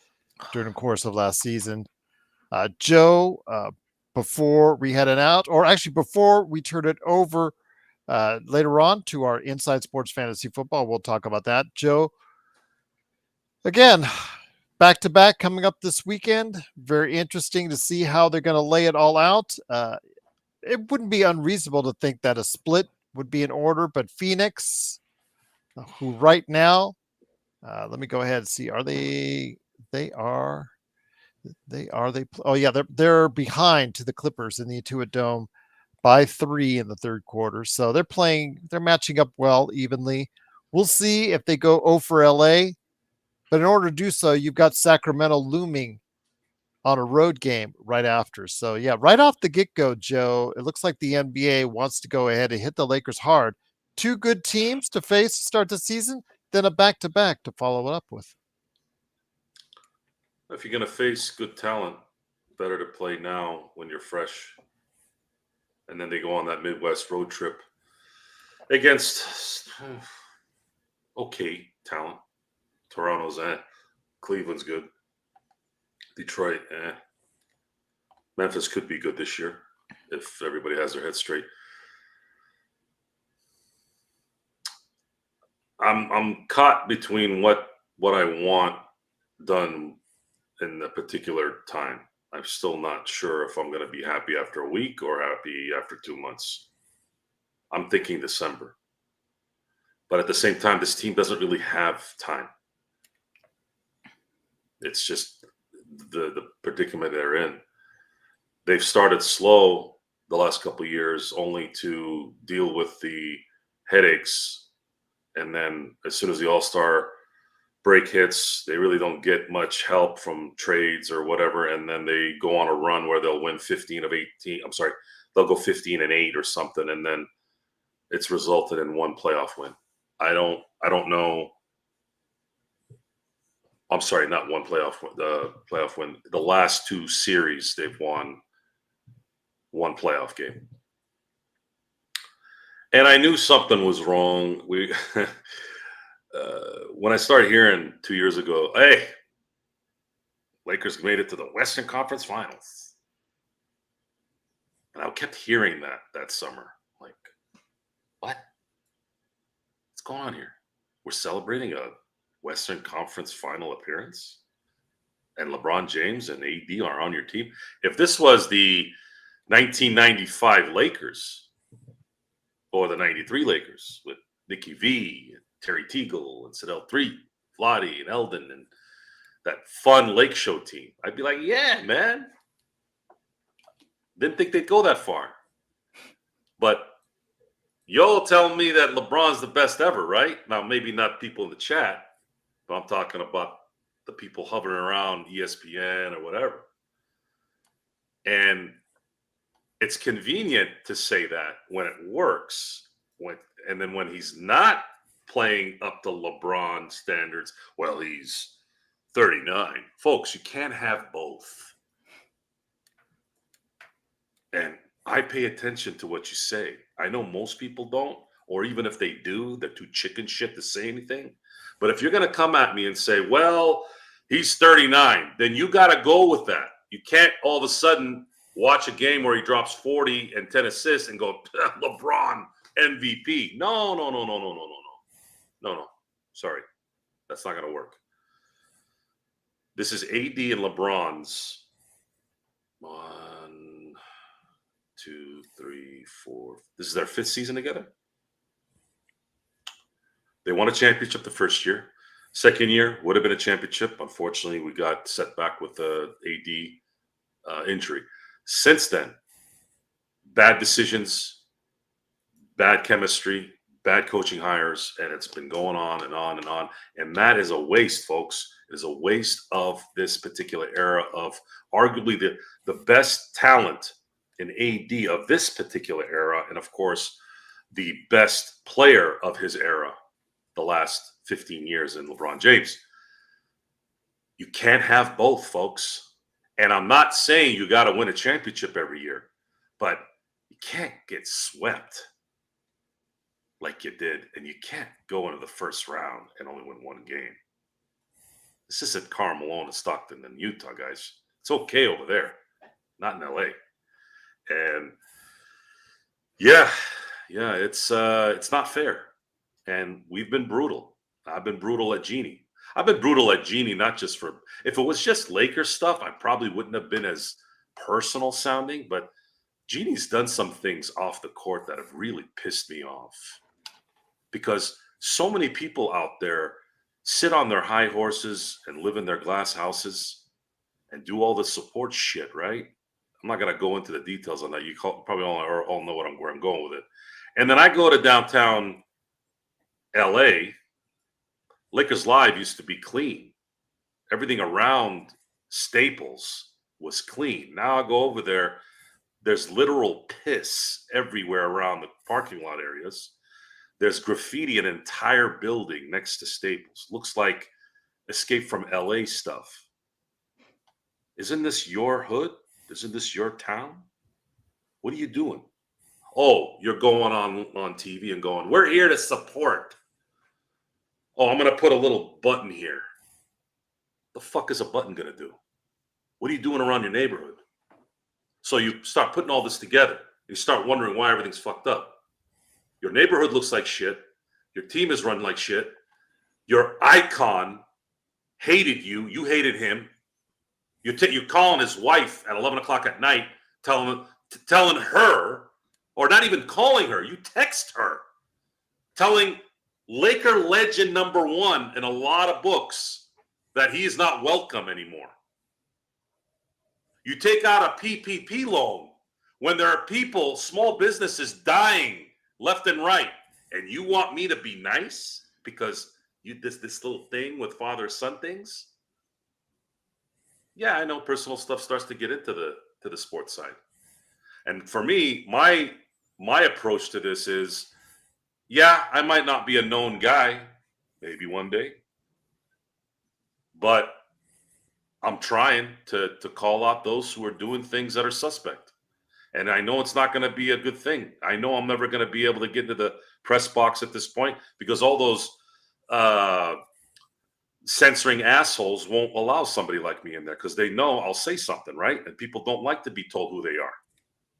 during the course of last season. Joe, before we head out, or actually before we turn it over later on to our Inside Sports Fantasy Football, we'll talk about that. Joe, again, back-to-back coming up this weekend. Very interesting to see how they're going to lay it all out. It wouldn't be unreasonable to think that a split would be in order, but Phoenix, who right now, let me go ahead and see, they're behind to the Clippers in the Intuit Dome by 3 in the third quarter. So they're matching up well, evenly. We'll see if they go 0 for LA, but in order to do so, you've got Sacramento looming on a road game right after. So yeah, right off the get-go, Joe, it looks like the NBA wants to go ahead and hit the Lakers hard. 2 good teams to face to start the season, then a back-to-back to follow it up with. If you're going to face good talent, better to play now when you're fresh. And then they go on that Midwest road trip against okay talent. Toronto's Cleveland's good. Detroit, Memphis could be good this year if everybody has their head straight. I'm caught between what I want done in a particular time. I'm still not sure if I'm going to be happy after a week or happy after 2 months. I'm thinking December. But at the same time, this team doesn't really have time. It's just the predicament they're in. They've started slow the last couple of years only to deal with the headaches. And then as soon as the All-Star break hits, they really don't get much help from trades or whatever. And then they go on a run where they'll win 15 of 18. I'm sorry, they'll go 15-8 or something. And then it's resulted in one playoff win. I don't know. I'm sorry, not one playoff win. The playoff win. The last 2 series, they've won one playoff game. And I knew something was wrong. When I started hearing 2 years ago, hey, Lakers made it to the Western Conference Finals. And I kept hearing that summer. Like, what? What's going on here? We're celebrating a Western Conference Final appearance? And LeBron James and AD are on your team? If this was the 1995 Lakers or the 93 Lakers with Nicky V, and Terry Teagle, and Sedell 3, Vlade, and Eldon, and that fun Lake Show team, I'd be like, yeah, man. Didn't think they'd go that far. But Y'all telling me that LeBron's the best ever, right? Now, maybe not people in the chat, but I'm talking about the people hovering around ESPN or whatever. And it's convenient to say that when it works, and then when he's not playing up to LeBron standards, well, he's 39. Folks, you can't have both. And I pay attention to what you say. I know most people don't, or even if they do, they're too chicken shit to say anything. But if you're going to come at me and say, well, he's 39, then you got to go with that. You can't all of a sudden watch a game where he drops 40 and 10 assists and go, LeBron MVP. No. No. Sorry. That's not going to work. This is AD and LeBron's 1, 2, 3, 4. This is their 5th season together. They won a championship the first year. Second year would have been a championship. Unfortunately, we got set back with the AD injury. Since then, bad decisions, bad chemistry, bad coaching hires, and it's been going on and on and on. And that is a waste, folks. It is a waste of this particular era of arguably the best talent in AD of this particular era, and of course, the best player of his era, the last 15 years in LeBron James. You can't have both, folks. And I'm not saying you got to win a championship every year, but you can't get swept like you did, and you can't go into the first round and only win one game. This isn't Karl Malone and Stockton and Utah, guys. It's okay over there, not in LA. And yeah, it's not fair. And we've been brutal. I've been brutal at Jeannie. I've been brutal at Jeannie, not just for, if it was just Lakers stuff, I probably wouldn't have been as personal sounding, but Jeannie's done some things off the court that have really pissed me off. Because so many people out there sit on their high horses and live in their glass houses and do all the support shit, right? I'm not going to go into the details on that. You probably all know where I'm going with it. And then I go to downtown LA. Lakers Live used to be clean. Everything around Staples was clean. Now I go over there, there's literal piss everywhere around the parking lot areas. There's graffiti in an entire building next to Staples. Looks like Escape from LA stuff. Isn't this your hood? Isn't this your town? What are you doing? Oh, you're going on TV and going, we're here to support. Oh, I'm going to put a little button here. The fuck is a button going to do? What are you doing around your neighborhood? So you start putting all this together. You start wondering why everything's fucked up. Your neighborhood looks like shit. Your team is run like shit. Your icon hated you. You hated him. You're calling his wife at 11 o'clock at night, telling her, or not even calling her, you text her, telling Laker legend number 1 in a lot of books that he is not welcome anymore. You take out a PPP loan when there are people, small businesses dying left and right, and you want me to be nice because you this little thing with father-son things? Yeah, I know personal stuff starts to get into the sports side. And for me, my approach to this is, yeah, I might not be a known guy, maybe one day, but I'm trying to call out those who are doing things that are suspect. And I know it's not going to be a good thing. I know I'm never going to be able to get into the press box at this point because all those censoring assholes won't allow somebody like me in there because they know I'll say something, right? And people don't like to be told who they are.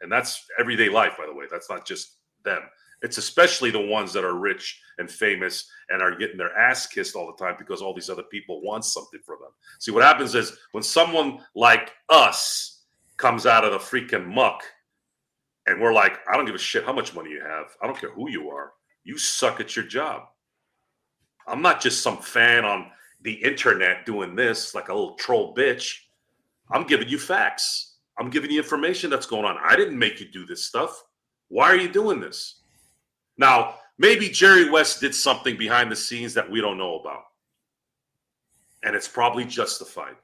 And that's everyday life, by the way. That's not just them. It's especially the ones that are rich and famous and are getting their ass kissed all the time because all these other people want something from them. See, what happens is when someone like us comes out of the freaking muck and we're like, I don't give a shit how much money you have. I don't care who you are. You suck at your job. I'm not just some fan on the internet doing this like a little troll bitch. I'm giving you facts. I'm giving you information that's going on. I didn't make you do this stuff. Why are you doing this? Now, maybe Jerry West did something behind the scenes that we don't know about. And it's probably justified.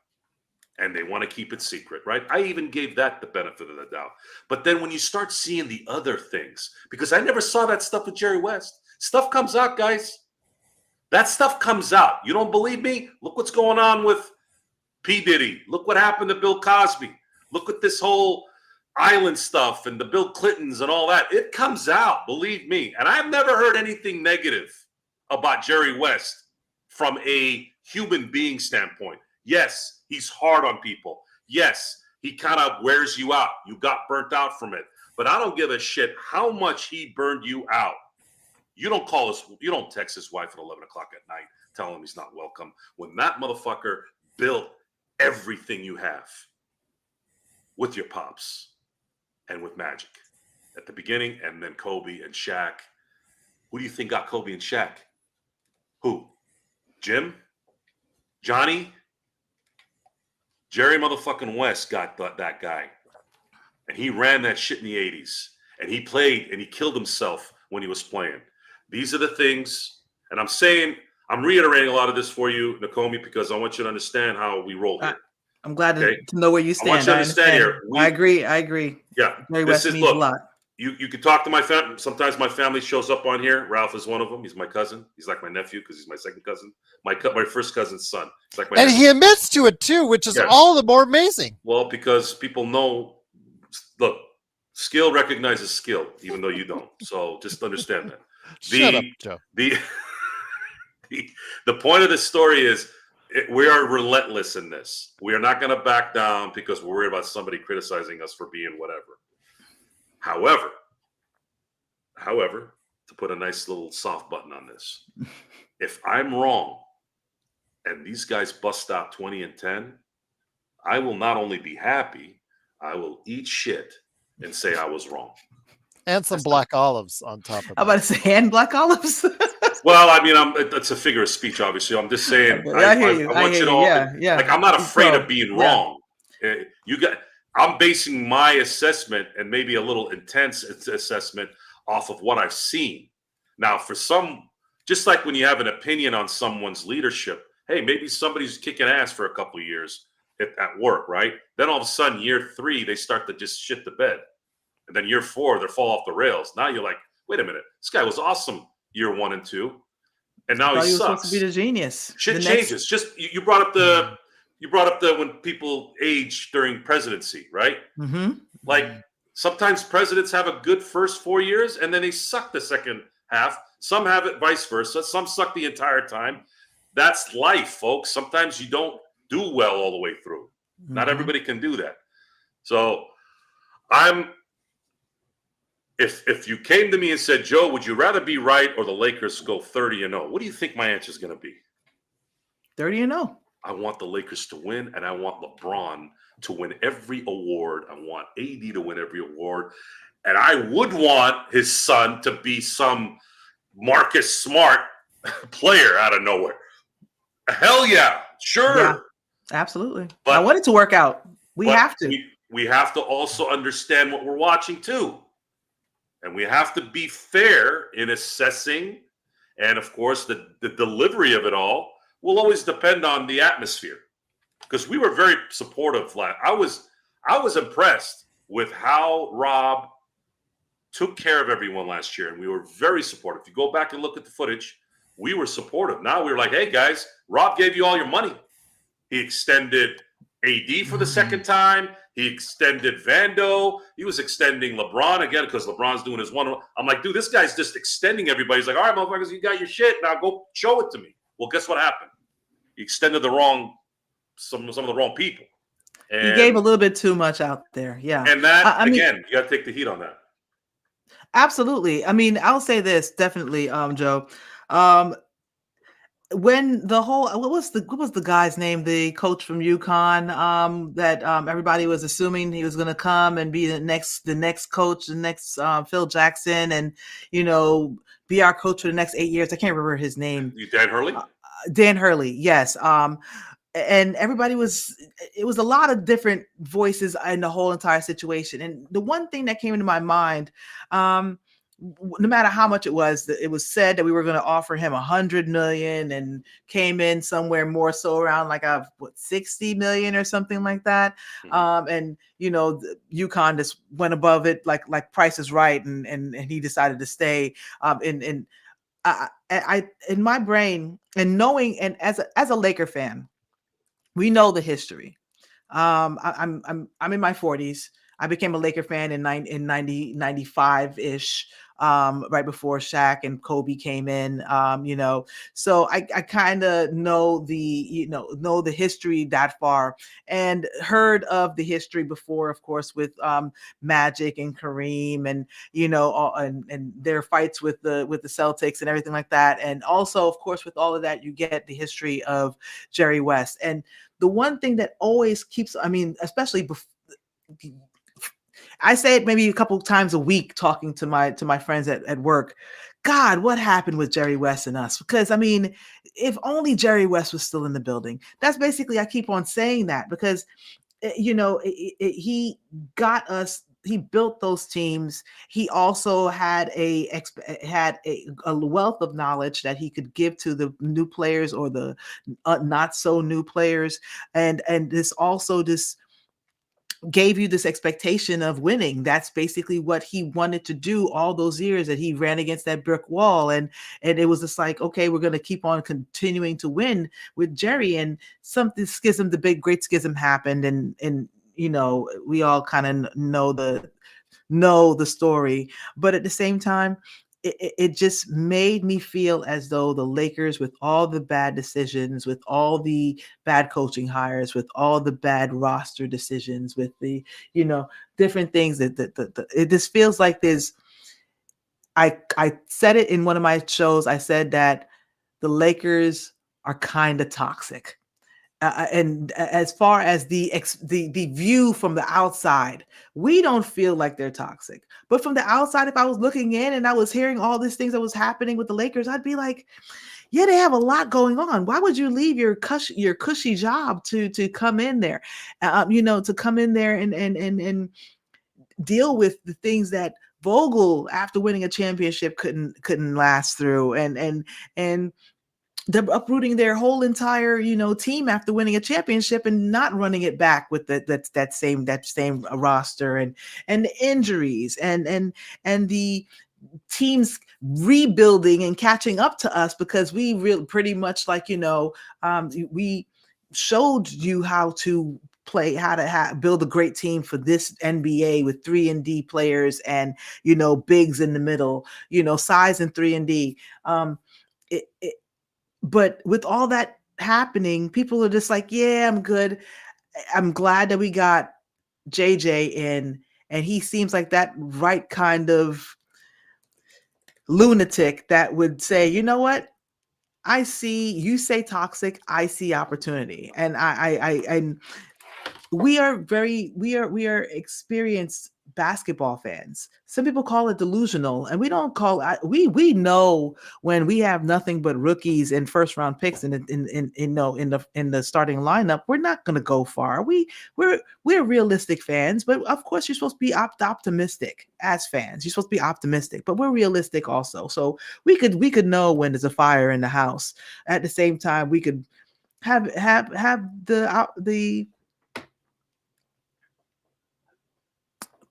And they want to keep it secret, right? I even gave that the benefit of the doubt. But then when you start seeing the other things, because I never saw that stuff with Jerry West. Stuff comes out, guys. That stuff comes out. You don't believe me? Look what's going on with P. Diddy. Look what happened to Bill Cosby. Look at this whole island stuff and the Bill Clintons and all that. It comes out, believe me. And I've never heard anything negative about Jerry West from a human being standpoint. Yes, he's hard on people. Yes, he kind of wears you out. You got burnt out from it. But I don't give a shit how much he burned you out. You don't text his wife at 11 o'clock at night telling him he's not welcome. When that motherfucker built everything you have with your pops and with Magic at the beginning, and then Kobe and Shaq. Who do you think got Kobe and Shaq? Who? Jim? Johnny? Jerry motherfucking West got that guy. And he ran that shit in the 80s. And he played and he killed himself when he was playing. These are the things. And I'm reiterating a lot of this for you, Nakomi, because I want you to understand how we roll here. I'm glad to know where you stand. I want you to understand here. I agree. Yeah. Jerry West means a lot. You can talk to my family. Sometimes my family shows up on here. Ralph is one of them. He's my cousin. He's like my nephew because he's my second cousin. My first cousin's son. He's like my nephew. He admits to it too, which is all the more amazing. Well, because people know, look, skill recognizes skill, even though you don't. So just understand that. Shut up, Joe. The point of the story is we are relentless in this. We are not going to back down because we're worried about somebody criticizing us for being whatever. However, to put a nice little soft button on this, if I'm wrong and these guys bust out 20 and 10, I will not only be happy, I will eat shit and say I was wrong. And some black olives on top of it. I'm about to say, and black olives. Well, I mean, it's a figure of speech, obviously. I'm just saying. Okay, I hear you. I want you to all, yeah. Like, I'm not afraid of being wrong. I'm basing my assessment and maybe a little intense assessment off of what I've seen. Now, for some, just like when you have an opinion on someone's leadership, hey, maybe somebody's kicking ass for a couple of years at work, right? Then all of a sudden, year 3, they start to just shit the bed. And then year 4, they fall off the rails. Now you're like, wait a minute, this guy was awesome year 1 and 2. And now he sucks. Supposed to be the genius. Shit changes. Just you brought up the when people age during presidency, right? Mm-hmm. Like sometimes presidents have a good first 4 years and then they suck the second half. Some have it vice versa. Some suck the entire time. That's life, folks. Sometimes you don't do well all the way through. Mm-hmm. Not everybody can do that. So if you came to me and said, Joe, would you rather be right or the Lakers go 30-0? What do you think my answer is going to be? 30-0. I want the Lakers to win, and I want LeBron to win every award. I want AD to win every award. And I would want his son to be some Marcus Smart player out of nowhere. Hell yeah. Sure. Yeah, absolutely. But I want it to work out. We have to. We have to also understand what we're watching, too. And we have to be fair in assessing. And, of course, the delivery of it all will always depend on the atmosphere, because we were very supportive. I was impressed with how Rob took care of everyone last year, and we were very supportive. If you go back and look at the footage, we were supportive. Now we're like, hey, guys, Rob gave you all your money. He extended AD for the second time. He extended Vando. He was extending LeBron again because LeBron's doing his one. I'm like, dude, this guy's just extending everybody. He's like, all right, motherfuckers, you got your shit. Now go show it to me. Well, guess what happened? He extended some of the wrong people. And he gave a little bit too much out there. Yeah. And that, again, you got to take the heat on that. Absolutely. I mean, I'll say this definitely, Joe. When the whole what was the guy's name, the coach from UConn, that everybody was assuming he was going to come and be the next coach, the next Phil Jackson, and be our coach for the next 8 years. I can't remember his name. Dan Hurley. Dan Hurley, yes. And everybody it was a lot of different voices in the whole entire situation. And the one thing that came into my mind no matter how much it was said that we were going to offer him $100 million, and came in somewhere more so around like 60 million or something like that. And UConn just went above it, like Price is Right, and he decided to stay. And I in my brain, and knowing, and as a Laker fan, we know the history. I'm in my 40s. I became a Laker fan in 95 ish, right before Shaq and Kobe came in. So I kind of know the history that far, and heard of the history before, of course, with Magic and Kareem, and and their fights with the Celtics and everything like that. And also, of course, with all of that, you get the history of Jerry West. And the one thing that always keeps, especially I say it maybe a couple times a week talking to my friends at work. God, what happened with Jerry West and us? Because if only Jerry West was still in the building. That's basically, I keep on saying that, because he got us. He built those teams. He also had a wealth of knowledge that he could give to the new players, or the not so new players, and this also gave you this expectation of winning. That's basically what he wanted to do all those years that he ran against that brick wall. And it was just like, okay, we're going to keep on continuing to win with Jerry. And the big great schism happened. And we all kind of know the story. But at the same time, it just made me feel as though the Lakers, with all the bad decisions, with all the bad coaching hires, with all the bad roster decisions, with the different things, it just feels like there's. I said it in one of my shows. I said that the Lakers are kind of toxic. And as far as the view from the outside, we don't feel like they're toxic. But from the outside, if I was looking in and I was hearing all these things that was happening with the Lakers, I'd be like, yeah, they have a lot going on. Why would you leave your cushy job to come in there, to come in there and deal with the things that Vogel, after winning a championship, couldn't last through, and they're uprooting their whole entire team after winning a championship, and not running it back with that same roster, and the injuries, and the teams rebuilding and catching up to us, because we pretty much we showed you how to play, how to build a great team for this NBA with 3-and-D players, and bigs in the middle, size and 3-and-D. But with all that happening, people are just like, yeah, I'm good. I'm glad that we got JJ in, and he seems like that right kind of lunatic that would say, you know what? I see you say toxic, I see opportunity. And we are experienced basketball fans. Some people call it delusional, and we don't call it. We know when we have nothing but rookies and first round picks in the starting lineup, we're not going to go far. We're realistic fans, but of course you're supposed to be optimistic as fans. You're supposed to be optimistic, but we're realistic also. So we could know when there's a fire in the house. At the same time, we could have the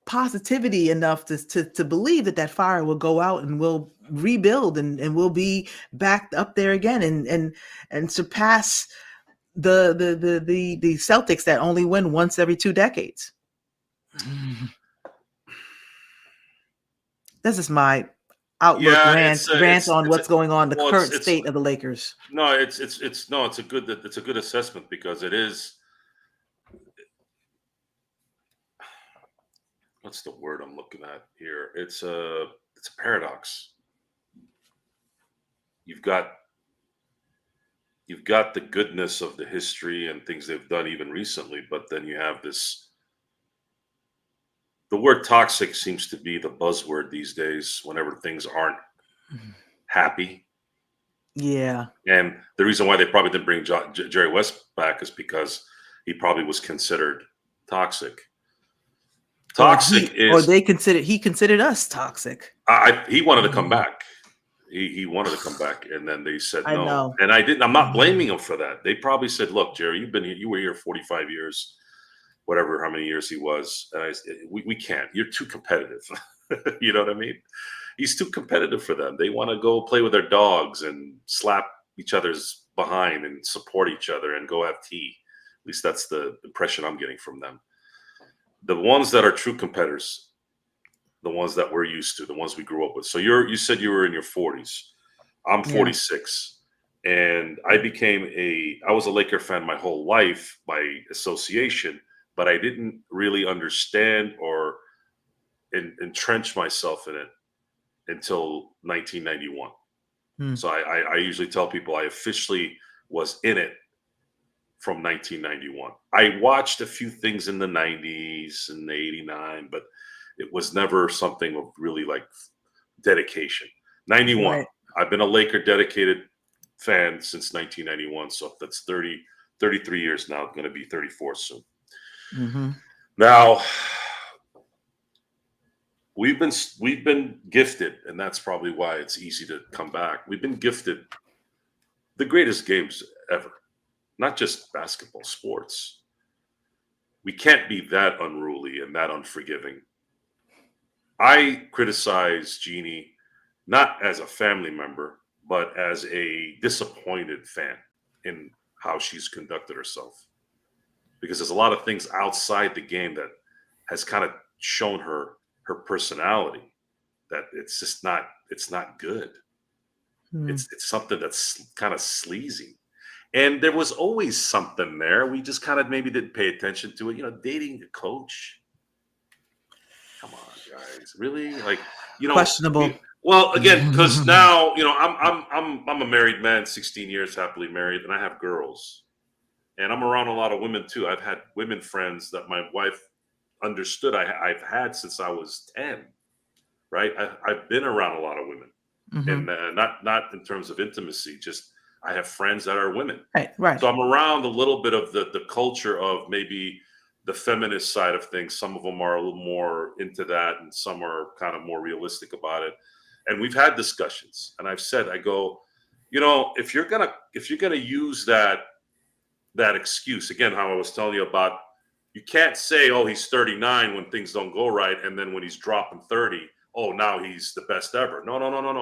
positivity enough to believe that fire will go out, and we'll rebuild, and we'll be back up there again, and surpass the Celtics that only win once every 2 decades. This is my outlook, rant on what's going on, the current state of the Lakers. No, it's a good assessment, because it is. What's the word I'm looking at here? It's a paradox. You've got the goodness of the history and things they've done even recently, but then you have this. The word toxic seems to be the buzzword these days whenever things aren't happy. Yeah. And the reason why they probably didn't bring Jerry West back is because he probably was considered toxic. Toxic or is he considered us toxic. he wanted to come back. He wanted to come back, and then they said I no. know. And I didn't. I'm not blaming him for that. They probably said, "Look, Jerry, you were here 45 years, whatever, how many years he was. And we can't. You're too competitive." You know what I mean? He's too competitive for them. They want to go play with their dogs and slap each other's behind and support each other and go have tea. At least that's the impression I'm getting from them. The ones that are true competitors, the ones that we're used to, the ones we grew up with. So you said you were in your 40s. I'm Yeah. 46. And I was a Laker fan my whole life by association, but I didn't really understand or entrench myself in it until 1991. Hmm. So I usually tell people I officially was in it from 1991. I watched a few things in the 90s and 89, but it was never something of really like dedication. 91. Right. I've been a Laker dedicated fan since 1991. So that's 33 years now. Going to be 34 soon. Mm-hmm. Now, we've been gifted, and that's probably why it's easy to come back. We've been gifted the greatest games ever, not just basketball, sports. We can't be that unruly and that unforgiving. I criticize Jeannie not as a family member, but as a disappointed fan in how she's conducted herself. Because there's a lot of things outside the game that has kind of shown her personality that it's not good. Hmm. It's something that's kind of sleazy. And there was always something there. We just kind of maybe didn't pay attention to it. Dating a coach. Come on, guys. Really? Like, Questionable. Well, again, because now, I'm a married man, 16 years happily married, and I have girls. And I'm around a lot of women too. I've had women friends that my wife understood I've had since I was 10, right? I've been around a lot of women. Mm-hmm. And not in terms of intimacy, just I have friends that are women. Right. So I'm around a little bit of the culture of maybe the feminist side of things. Some of them are a little more into that, and some are kind of more realistic about it. And we've had discussions, and I've said, I go, if you're gonna use that excuse again, how I was telling you about, you can't say, oh, he's 39 when things don't go right, and then when he's dropping 30, oh, now he's the best ever. No.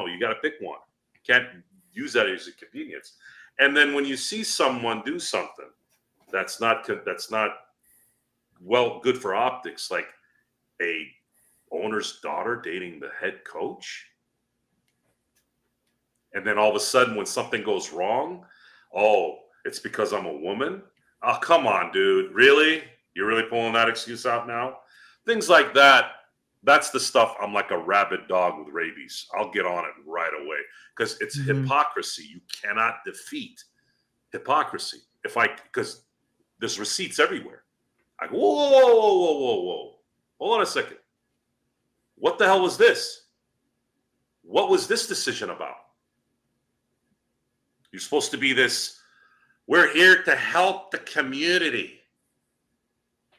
You got to pick one. You can't use that as a convenience. And then when you see someone do something that's not well good for optics, like a owner's daughter dating the head coach, and then all of a sudden when something goes wrong, oh, it's because I'm a woman. Oh, come on, dude. Really? You're really pulling that excuse out now? Things like that. That's the stuff I'm like a rabid dog with rabies. I'll get on it right away because it's hypocrisy. You cannot defeat hypocrisy. Because there's receipts everywhere. I go, whoa. Hold on a second. What the hell was this? What was this decision about? You're supposed to be this, we're here to help the community.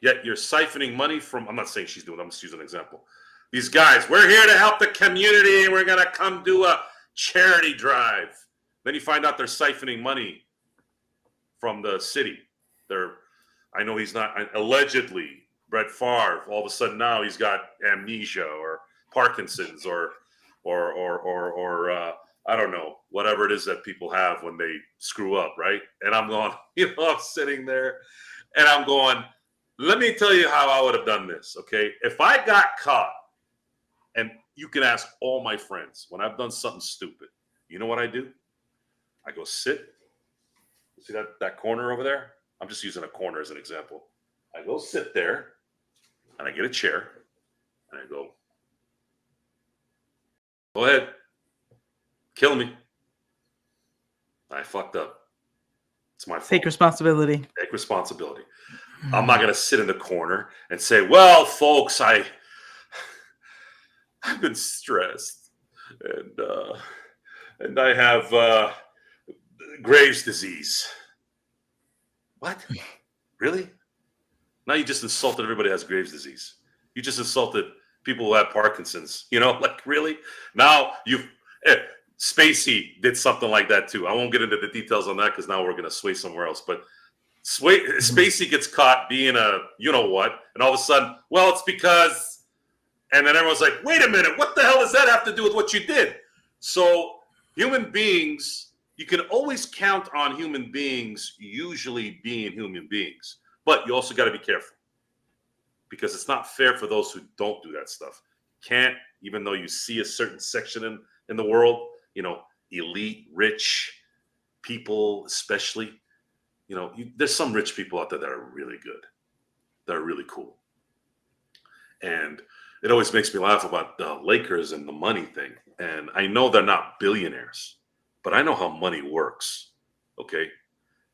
Yet you're siphoning money from, I'm not saying she's doing, I'm just using an example. These guys, we're here to help the community and we're going to come do a charity drive. Then you find out they're siphoning money from the city. I know he's not, allegedly, Brett Favre, all of a sudden now he's got amnesia or Parkinson's or I don't know, whatever it is that people have when they screw up, right? And I'm going, I'm sitting there and I'm going, let me tell you how I would have done this, okay? If I got caught, and you can ask all my friends, when I've done something stupid, you know what I do? I go sit. See that corner over there? I'm just using a corner as an example. I go sit there, and I get a chair, and I go ahead, kill me. I fucked up. It's my fault. Take responsibility. Take responsibility. I'm not going to sit in the corner and say, well, folks, I've been stressed and I have Graves' disease. What? Really? Now you just insulted everybody who has Graves' disease. You just insulted people who have Parkinson's. Like really? Now Spacey did something like that too. I won't get into the details on that because now we're going to sway somewhere else. But Spacey gets caught being a what, and all of a sudden, well, it's because, and then everyone's like, wait a minute, what the hell does that have to do with what you did? So human beings, you can always count on human beings usually being human beings, but you also got to be careful because it's not fair for those who don't do that stuff. Can't, even though you see a certain section in the world, elite, rich people, especially, there's some rich people out there that are really good, that are really cool. And it always makes me laugh about the Lakers and the money thing. And I know they're not billionaires, but I know how money works. Okay.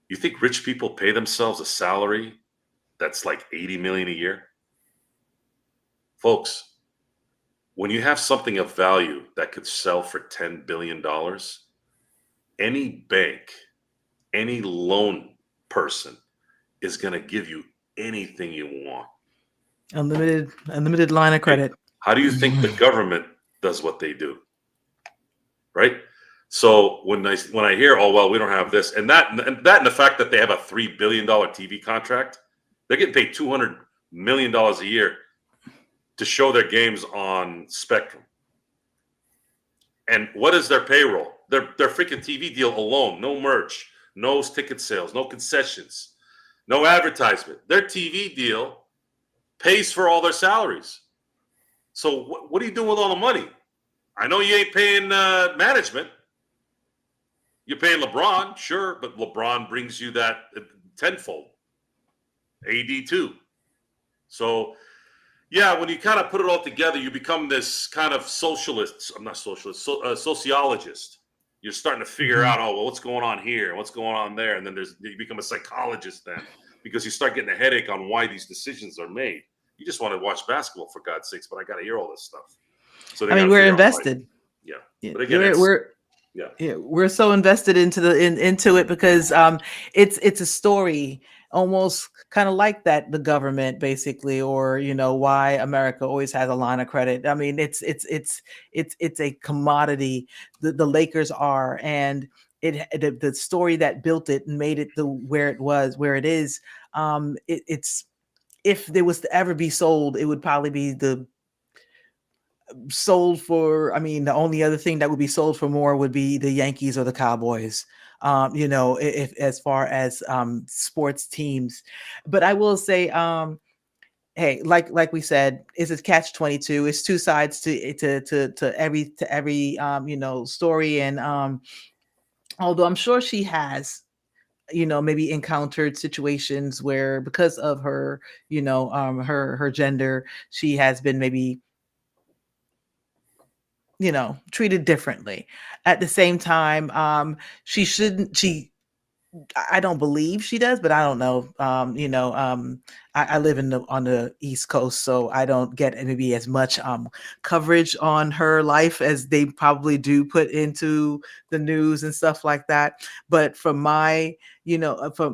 You think rich people pay themselves a salary that's like 80 million a year? Folks, when you have something of value that could sell for $10 billion, any bank, any loan person is going to give you anything you want. Unlimited line of credit. How do you think the government does what they do? Right? So when I hear, oh, well, we don't have this, and the fact that they have a $3 billion TV contract, they're getting paid $200 million a year to show their games on Spectrum. And what is their payroll? Their freaking TV deal alone, no merch, no ticket sales, no concessions, no advertisement. Their TV deal pays for all their salaries. So what are you doing with all the money? I know you ain't paying management. You're paying LeBron, sure, but LeBron brings you that tenfold. AD too. So, yeah, when you kind of put it all together, you become this kind of sociologist. You're starting to figure out, oh, well, what's going on here? What's going on there? And then you become a psychologist then because you start getting a headache on why these decisions are made. You just want to watch basketball, for God's sakes, but I got to hear all this stuff. So we're invested. Yeah. But again, we're so invested into it because it's a story almost kind of like that, the government basically, or why America always has a line of credit. I mean, it's a commodity. The Lakers are, and the story that built it and made it where it is. It's if there was to ever be sold, it would probably be sold for, the only other thing that would be sold for more would be the Yankees or the Cowboys, if as far as sports teams. But I will say, hey, like we said, it's a catch-22. It's two sides to every story. And although I'm sure she has maybe encountered situations where because of her her gender, she has been maybe treated differently. At the same time, I don't believe she does, but I don't know. I live on the East Coast, so I don't get maybe as much coverage on her life as they probably do put into the news and stuff like that. But from my,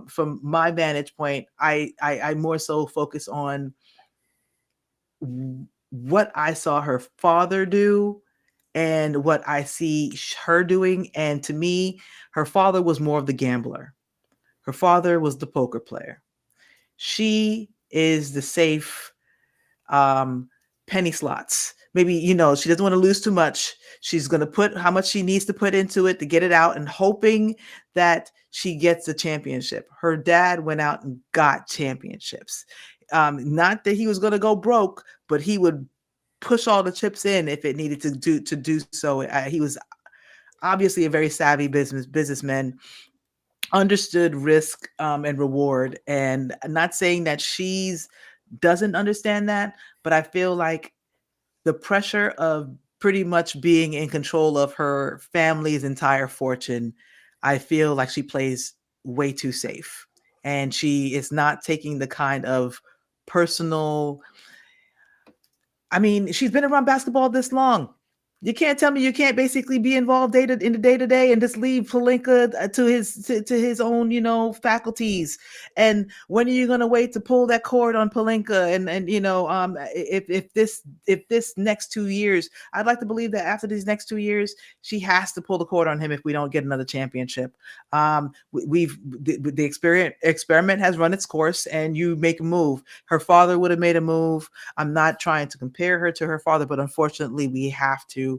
from my vantage point, I more so focus on what I saw her father do and what I see her doing. And to me, her father was more of the gambler. Her father was the poker player. She is the safe penny slots. Maybe, she doesn't want to lose too much. She's going to put how much she needs to put into it to get it out and hoping that she gets a championship. Her dad went out and got championships. Not that he was going to go broke, but he would push all the chips in if it needed to do so. He was obviously a very savvy businessman, understood risk and reward. And I'm not saying that she's doesn't understand that, but I feel like the pressure of pretty much being in control of her family's entire fortune, I feel like she plays way too safe. And she is not taking the kind of personal, she's been around basketball this long. You can't tell me you can't basically be involved in the day to day and just leave Palinka to his own, faculties. And when are you going to wait to pull that cord on Palinka? And if this next 2 years, I'd like to believe that after these next 2 years, she has to pull the cord on him if we don't get another championship. The experiment has run its course, and you make a move. Her father would have made a move. I'm not trying to compare her to her father, but unfortunately, we have to.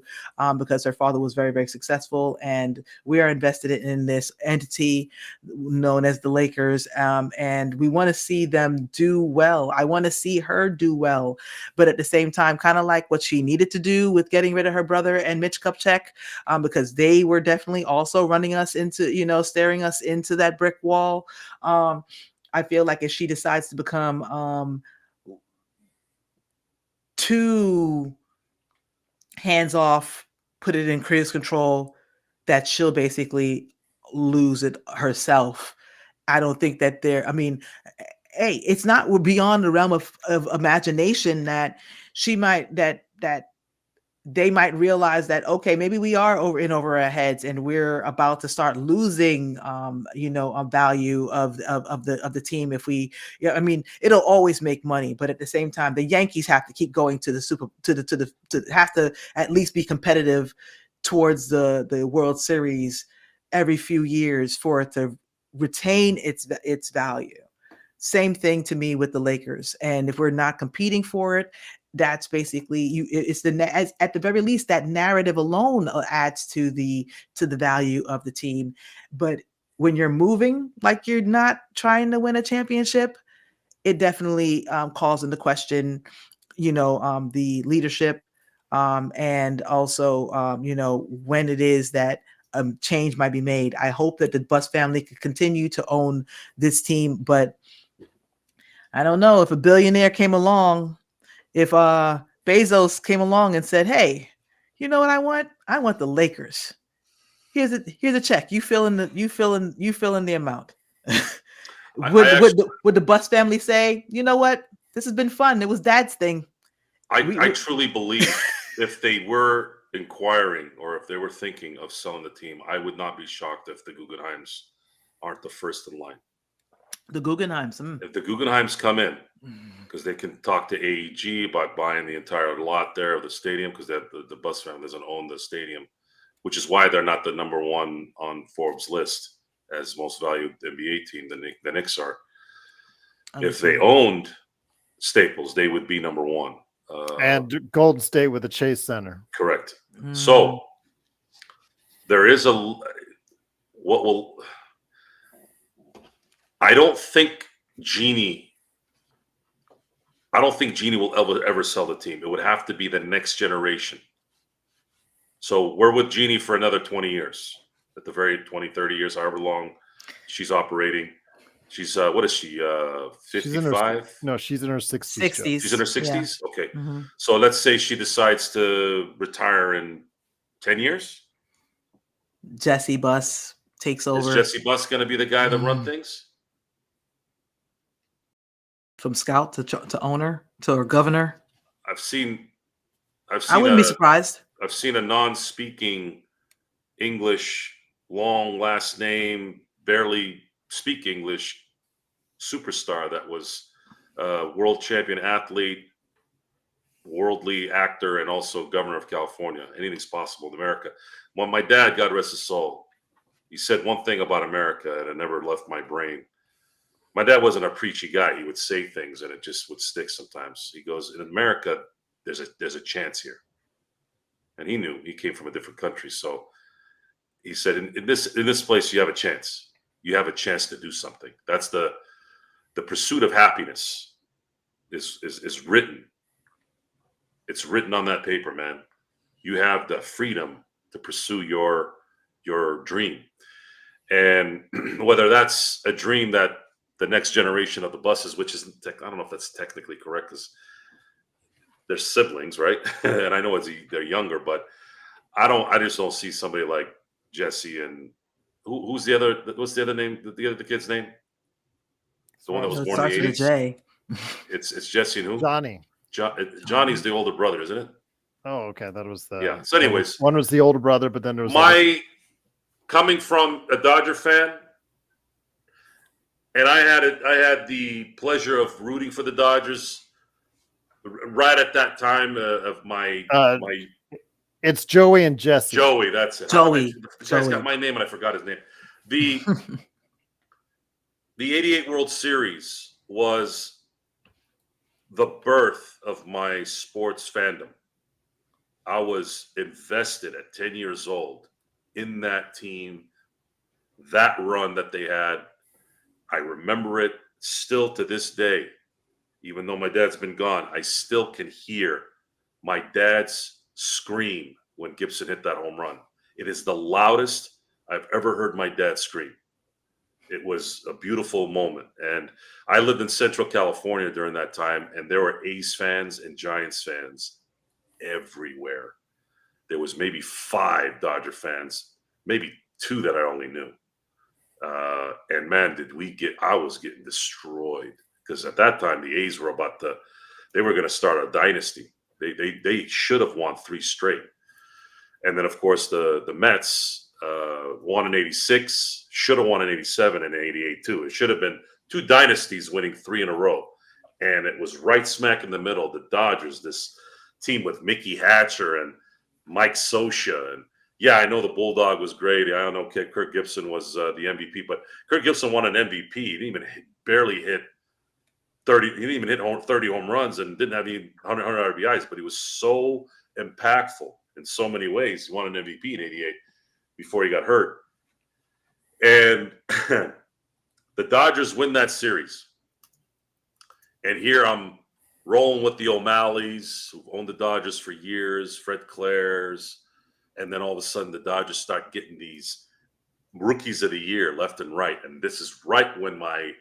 Because her father was very, very successful, and we are invested in this entity known as the Lakers, and we want to see them do well. I want to see her do well, but at the same time, kind of like what she needed to do with getting rid of her brother and Mitch Kupchak, because they were definitely also running us into, staring us into that brick wall. I feel like if she decides to become too hands off, put it in creative control, that she'll basically lose it herself. I don't think that hey, it's not beyond the realm of imagination that she might that they might realize that, okay, maybe we are over our heads, and we're about to start losing a value of the team. If we, it'll always make money, but at the same time, the Yankees have to keep going to have to at least be competitive towards the World Series every few years for it to retain its value. Same thing to me with the Lakers. And if we're not competing for it, that's basically it's at the very least, that narrative alone adds to the value of the team. But when you're moving like you're not trying to win a championship, it definitely calls into question, the leadership, and also, when it is that change might be made. I hope that the Buss family could continue to own this team, but I don't know if a billionaire came along, if Bezos came along and said, "Hey, you know what I want? I want the Lakers. Here's a check. You fill in the amount." Would the Buss family say, "You know what? This has been fun. It was Dad's thing." I truly believe if they were inquiring or if they were thinking of selling the team, I would not be shocked if the Guggenheims aren't the first in line. The Guggenheims. If the Guggenheims come in, because they can talk to AEG about buying the entire lot there of the stadium, because the Buss family doesn't own the stadium, which is why they're not the number one on Forbes list as most valued NBA team. The Knicks are. If they owned Staples, they would be number one. And Golden State with the Chase Center. Correct. So there is I don't think Jeannie will ever sell the team. It would have to be the next generation. So we're with Jeannie for another 20 years, at the very 20, 30 years, however long she's operating. She's what is she? 55? No, she's in her 60s. 60s. She's in her 60s. Yeah. Okay. Mm-hmm. So let's say she decides to retire in 10 years. Jesse Buss takes over. Is Jesse Buss going to be the guy that run things? From scout to owner to governor. I wouldn't be surprised. I've seen a non-speaking English, long last name, barely speak English superstar that was a world champion athlete, worldly actor, and also governor of California. Anything's possible in America. When my dad, God rest his soul, he said one thing about America, and it never left my brain. My dad wasn't a preachy guy. He would say things, and it just would stick sometimes. He goes, in America, there's a chance here. And he knew. He came from a different country. So he said, in this place, you have a chance. You have a chance to do something. That's the pursuit of happiness is written. It's written on that paper, man. You have the freedom to pursue your dream. And whether that's a dream that the next generation of the Busses, which isn't, I don't know if that's technically correct, because they're siblings, right? And I know they're younger, but I just don't see somebody like Jesse and what's the other name? The other kid's name? The one that was born in the 80s. It's Jesse and who? Johnny. Johnny's the older brother, isn't it? Oh, okay. That was the Yeah. So anyways, one was the older brother, but then there was coming from a Dodger fan, and I had the pleasure of rooting for the Dodgers right at that time of my it's Joey and Jesse. Joey, that's it. Joey. The guy's got my name and I forgot his name. The 88 World Series was the birth of my sports fandom. I was invested at 10 years old in that team, that run that they had. I remember it still to this day. Even though my dad's been gone, I still can hear my dad's scream when Gibson hit that home run. It is the loudest I've ever heard my dad scream. It was a beautiful moment. And I lived in Central California during that time, and there were A's fans and Giants fans everywhere. There was maybe 5 Dodger fans, maybe 2 that I only knew. And man, I was getting destroyed, because at that time the A's were they were going to start a dynasty. They should have won 3 straight. And then of course the Mets won in 86, should have won in 87 and 88 too. It should have been 2 dynasties winning 3 in a row. And it was right smack in the middle. The Dodgers, this team with Mickey Hatcher and Mike Scioscia. And yeah, I know the Bulldog was great. I don't know, Kirk Gibson was the MVP, but Kirk Gibson won an MVP. He didn't even barely hit 30. He didn't even hit 30 home runs and didn't have any 100 RBIs, but he was so impactful in so many ways. He won an MVP in 88 before he got hurt. And the Dodgers win that series. And here I'm rolling with the O'Malleys, who've owned the Dodgers for years, Fred Claire's, and then all of a sudden the Dodgers start getting these rookies of the year left and right. And this is right when my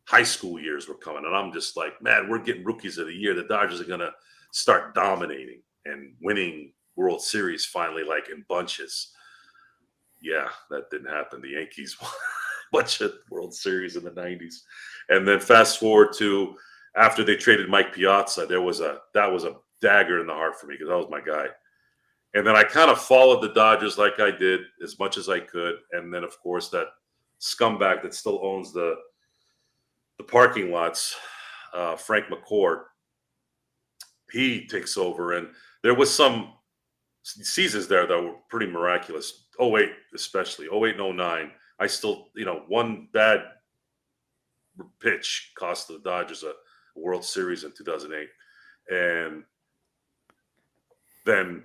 high school years were coming. And I'm just like, man, we're getting rookies of the year. The Dodgers are going to start dominating and winning World Series finally, like in bunches. Yeah, that didn't happen. The Yankees won a bunch of World Series in the 90s. And then fast forward to after they traded Mike Piazza, that was a dagger in the heart for me, because that was my guy. And then I kind of followed the Dodgers like I did as much as I could. And then, of course, that scumbag that still owns the parking lots, Frank McCourt, he takes over. And there was some seasons there that were pretty miraculous. 08 especially, 08 and 09. I still, one bad pitch cost the Dodgers a World Series in 2008. And then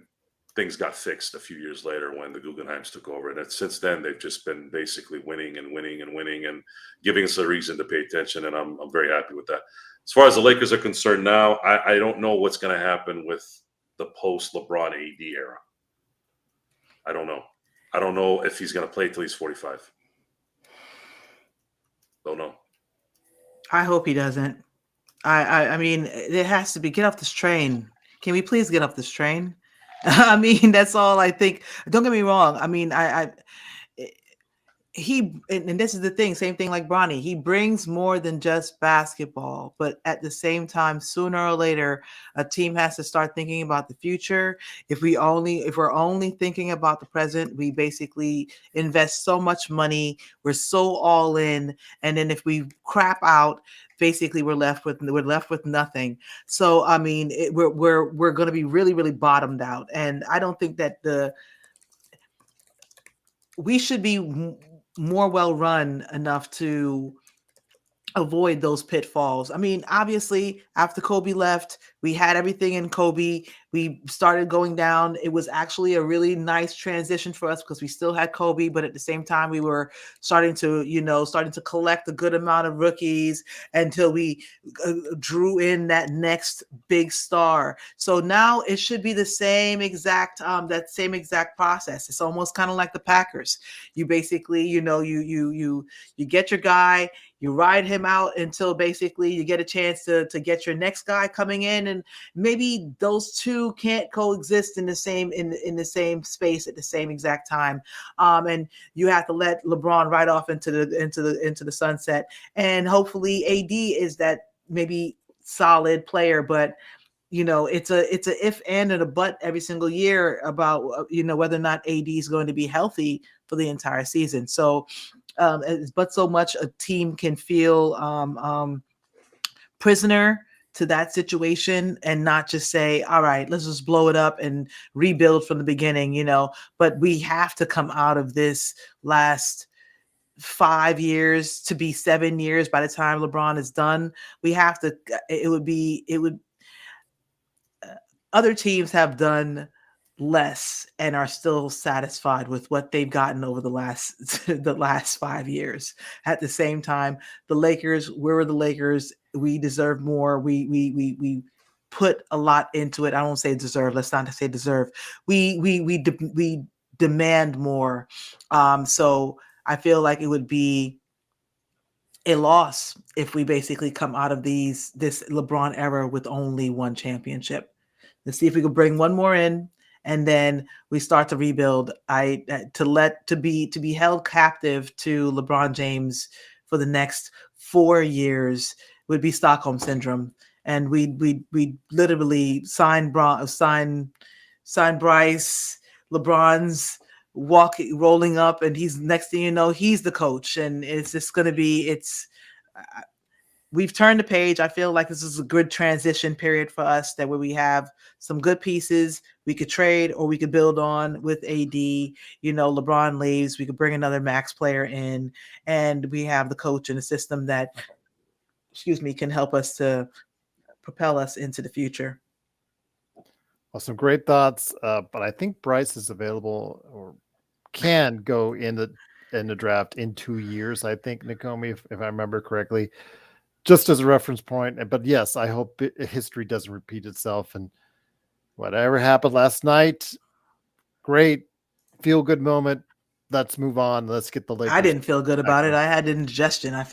things got fixed a few years later when the Guggenheims took over. And since then, they've just been basically winning and winning and winning and giving us a reason to pay attention. And I'm very happy with that. As far as the Lakers are concerned now, I don't know what's going to happen with the post-LeBron AD era. I don't know. I don't know if he's going to play till he's 45. Don't know. I hope he doesn't. I mean, it has to be, get off this train. Can we please get off this train? I mean, that's all I think. Don't get me wrong. I mean, and this is the thing, same thing like Bronny, he brings more than just basketball, but at the same time, sooner or later, a team has to start thinking about the future. If we're only thinking about the present, we basically invest so much money, we're so all in, and then if we crap out, basically we're left with nothing. So I mean, we're going to be really, really bottomed out, and I don't think that we should be more well run enough to avoid those pitfalls. I mean, obviously, after Kobe left, we had everything in Kobe. We started going down. It was actually a really nice transition for us because we still had Kobe, but at the same time, we were starting to collect a good amount of rookies until we drew in that next big star. So now it should be the same exact process. It's almost kind of like the Packers. You basically, you get your guy, you ride him out until basically you get a chance to get your next guy coming in, and maybe those two can't coexist in the same space at the same exact time. And you have to let LeBron ride off into the sunset. And hopefully AD is that maybe solid player, but it's a if and a but every single year about whether or not AD is going to be healthy for the entire season. So, but so much a team can feel prisoner to that situation and not just say, all right, let's just blow it up and rebuild from the beginning, but we have to come out of this last 5 years to be 7 years by the time LeBron is done. We have to, other teams have done less and are still satisfied with what they've gotten over the last 5 years. At the same time, the Lakers, we're the Lakers. We deserve more. We put a lot into it. I don't say deserve. Let's not say deserve. We demand more. So I feel like it would be a loss if we basically come out of this LeBron era with only one championship. Let's see if we could bring one more in, and then we start to rebuild. To be held captive to LeBron James for the next 4 years would be Stockholm syndrome, and we literally sign Bryce, LeBron's rolling up, and he's next thing you know, he's the coach, and it's just going to be we've turned the page. I feel like this is a good transition period for us, that where we have some good pieces we could trade or we could build on with AD. LeBron leaves, we could bring another max player in, and we have the coach and the system that, can help us to propel us into the future. Well, some great thoughts, but I think Bryce is available or can go in the draft in 2 years. I think, Nakomi, if I remember correctly, just as a reference point. But yes, I hope history doesn't repeat itself. And whatever happened last night, great, feel good moment. Let's move on. Let's get the Lakers. I didn't feel good about it. I had indigestion. I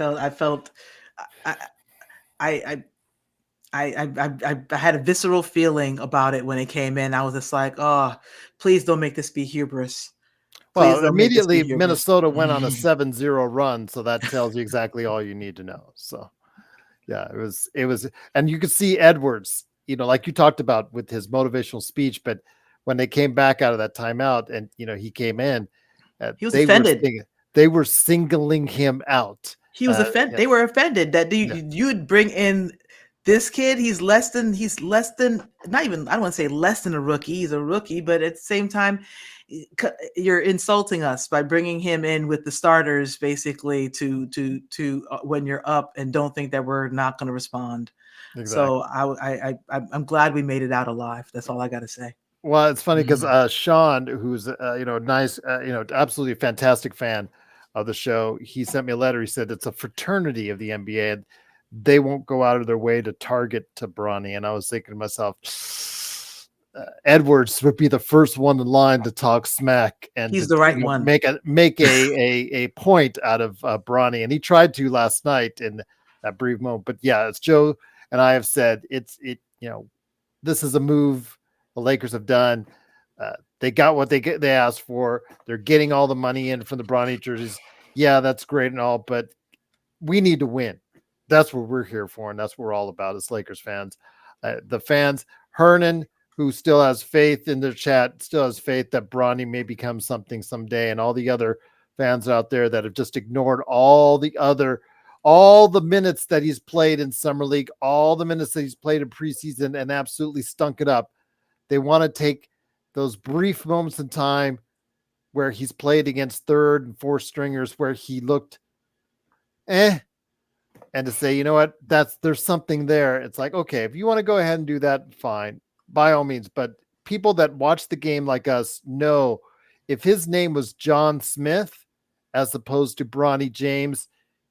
had a visceral feeling about it when it came in. I was just like, oh, please don't make this be hubris. Well, immediately Minnesota went on a 7-0 run, so that tells you exactly all you need to know. So, yeah, it was, and you could see Edwards, like you talked about with his motivational speech, but when they came back out of that timeout and, he came in, he was offended. They were singling him out. He was offended. Yeah. They were offended that you would bring in this kid. He's less than, not even, I don't want to say less than a rookie. He's a rookie, but at the same time, you're insulting us by bringing him in with the starters, basically to when you're up, and don't think that we're not going to respond. Exactly. So I'm glad we made it out alive. That's all I got to say. Well, it's funny because Sean, who's nice, absolutely fantastic fan of the show, he sent me a letter. He said it's a fraternity of the NBA, and they won't go out of their way to target to Bronny. And I was thinking to myself, Edwards would be the first one in line to talk smack, and he's the right one. Make a point out of Bronny, and he tried to last night in that brief moment. But yeah, as Joe and I have said, this is a move the Lakers have done. They got what they asked for. They're getting all the money in from the Bronny jerseys. Yeah, that's great and all, but we need to win. That's what we're here for, and that's what we're all about as Lakers fans. The fans, Hernan, who still has faith in the chat, still has faith that Bronny may become something someday, and all the other fans out there that have just ignored all the minutes that he's played in Summer League, all the minutes that he's played in preseason, and absolutely stunk it up. They want to take those brief moments in time where he's played against third and fourth stringers where he looked and to say, you know what, there's something there. It's like, okay, if you want to go ahead and do that, fine, by all means. But people that watch the game like us know, if his name was John Smith as opposed to Bronny James,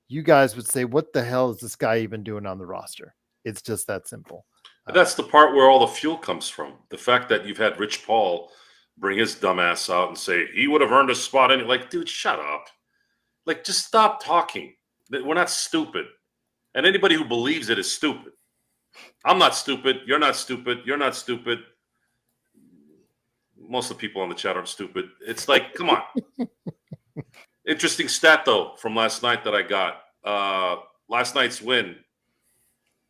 you guys would say, what the hell is this guy even doing on the roster? It's just that simple. That's the part where all the fuel comes from. The fact that you've had Rich Paul bring his dumb ass out and say he would have earned a spot in it. Like, dude, shut up. Like, just stop talking. We're not stupid. And anybody who believes it is stupid. I'm not stupid. You're not stupid. You're not stupid. Most of the people on the chat aren't stupid. It's like, come on. Interesting stat, though, from last night that I got. Last night's win.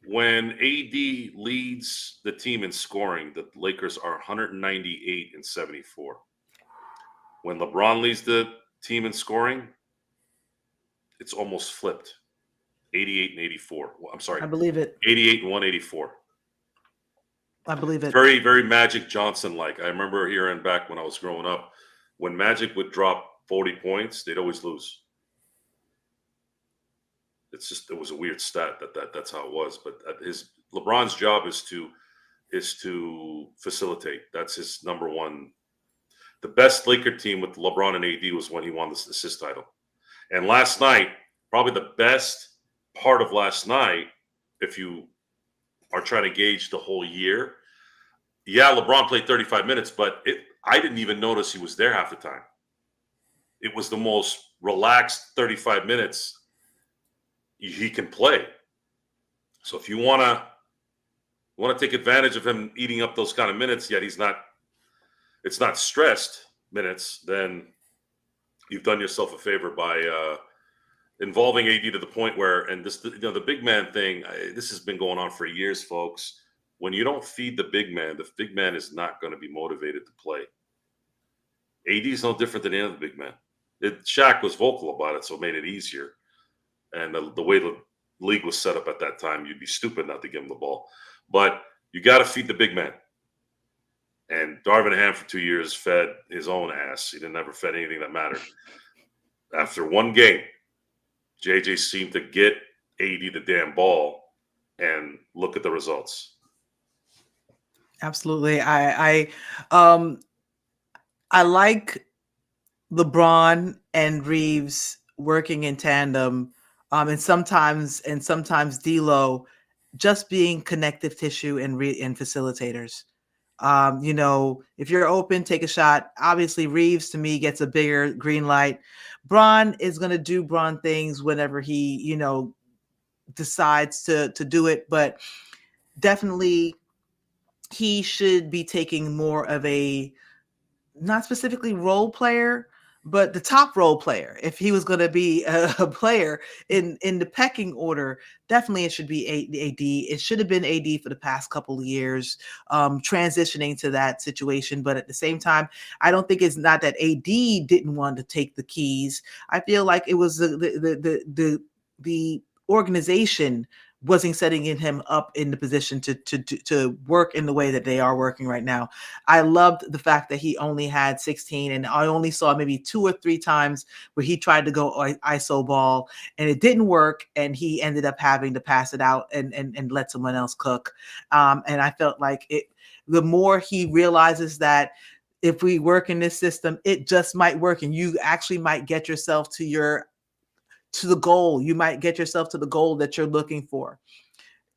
When AD leads the team in scoring, the Lakers are 198 and 74. When LeBron leads the team in scoring, it's almost flipped. 88 and 84. Well, I'm sorry. I believe it. 88 and 184. I believe it. Very, very Magic Johnson-like. I remember hearing back when I was growing up, when Magic would drop 40 points, they'd always lose. It's just, it was a weird stat that's how it was. But LeBron's job is to facilitate. That's his number one. The best Laker team with LeBron and AD was when he won the assist title. And last night, probably the best part of last night, if you are trying to gauge the whole year, yeah, LeBron played 35 minutes, but I didn't even notice he was there half the time. It was the most relaxed 35 minutes he can play. So if you want to take advantage of him eating up those kind of minutes, yet it's not stressed minutes, then you've done yourself a favor by involving AD to the point where, and this, the big man thing, this has been going on for years, folks. When you don't feed the big man is not going to be motivated to play. AD is no different than any other big man. Shaq was vocal about it, so it made it easier. And the way the league was set up at that time, you'd be stupid not to give him the ball. But you got to feed the big man. And Darvin Ham for 2 years fed his own ass. He never fed anything that mattered. After one game, JJ seemed to get AD the damn ball, and look at the results. Absolutely. I like LeBron and Reeves working in tandem, and sometimes D'Lo just being connective tissue and facilitators. If you're open, take a shot. Obviously, Reeves to me gets a bigger green light. Bron is going to do Bron things whenever he, decides to do it, but definitely he should be taking more of a, not specifically role player, but the top role player. If he was going to be a player in the pecking order, definitely it should be AD. It should have been AD for the past couple of years, transitioning to that situation. But at the same time, I don't think it's not that AD didn't want to take the keys. I feel like it was the organization wasn't setting him up in the position to work in the way that they are working right now. I loved the fact that he only had 16, and I only saw maybe 2 or 3 times where he tried to go ISO ball and it didn't work, and he ended up having to pass it out and let someone else cook. And I felt like the more he realizes that if we work in this system, it just might work, and you actually might get yourself to the goal. You might get yourself to the goal that you're looking for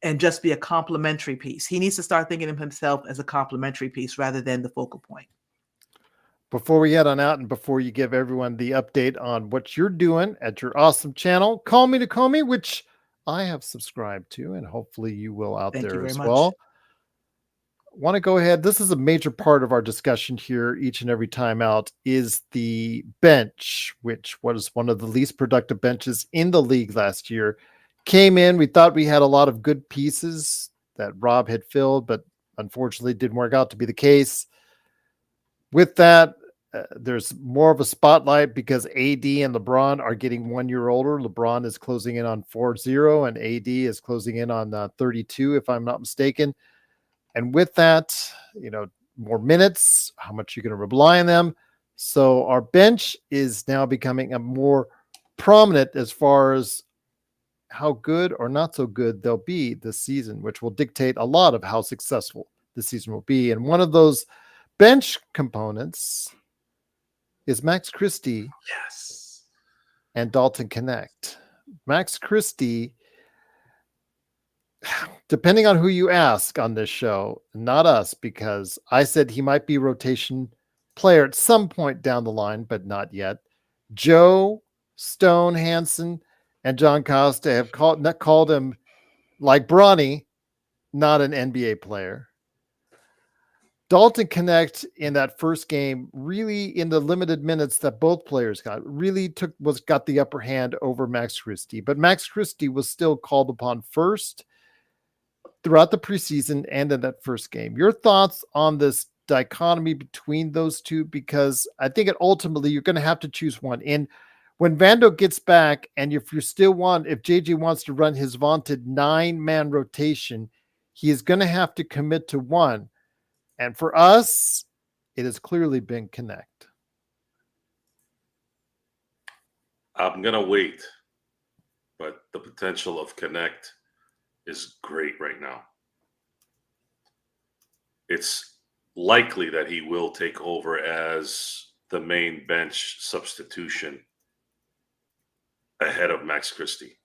and just be a complementary piece. He needs to start thinking of himself as a complementary piece rather than the focal point. Before we head on out and before you give everyone the update on what you're doing at your awesome channel, CallMeNakomi, which I have subscribed to, and hopefully you will out Thank you there very as much. well. Want to go ahead. This is a major part of our discussion here each and every time out is the bench, which was one of the least productive benches in the league last year. Came in, we thought we had a lot of good pieces that Rob had filled, but unfortunately didn't work out to be the case. With that, there's more of a spotlight because AD and LeBron are getting 1 year older. LeBron is closing in on 40 and AD is closing in on 32, if I'm not mistaken. And with that, more minutes, how much you're going to rely on them. So our bench is now becoming a more prominent as far as how good or not so good they'll be this season, which will dictate a lot of how successful the season will be. And one of those bench components is Max Christie. Yes. And Dalton Connect. Max Christie, depending on who you ask on this show, not us, because I said he might be rotation player at some point down the line, but not yet. Joe, Stone, Hansen, and John Costa have called him, like Bronny, not an NBA player. Dalton Connect in that first game, really in the limited minutes that both players got, really got the upper hand over Max Christie. But Max Christie was still called upon first. throughout the preseason and in that first game. Your thoughts on this dichotomy between those two? Because I think ultimately you're going to have to choose one. And when Vando gets back, and if JJ wants to run his vaunted 9-man rotation, he is going to have to commit to one. And for us, it has clearly been Connect. I'm going to wait, but the potential of Connect is great right now. It's likely that he will take over as the main bench substitution ahead of Max Christie.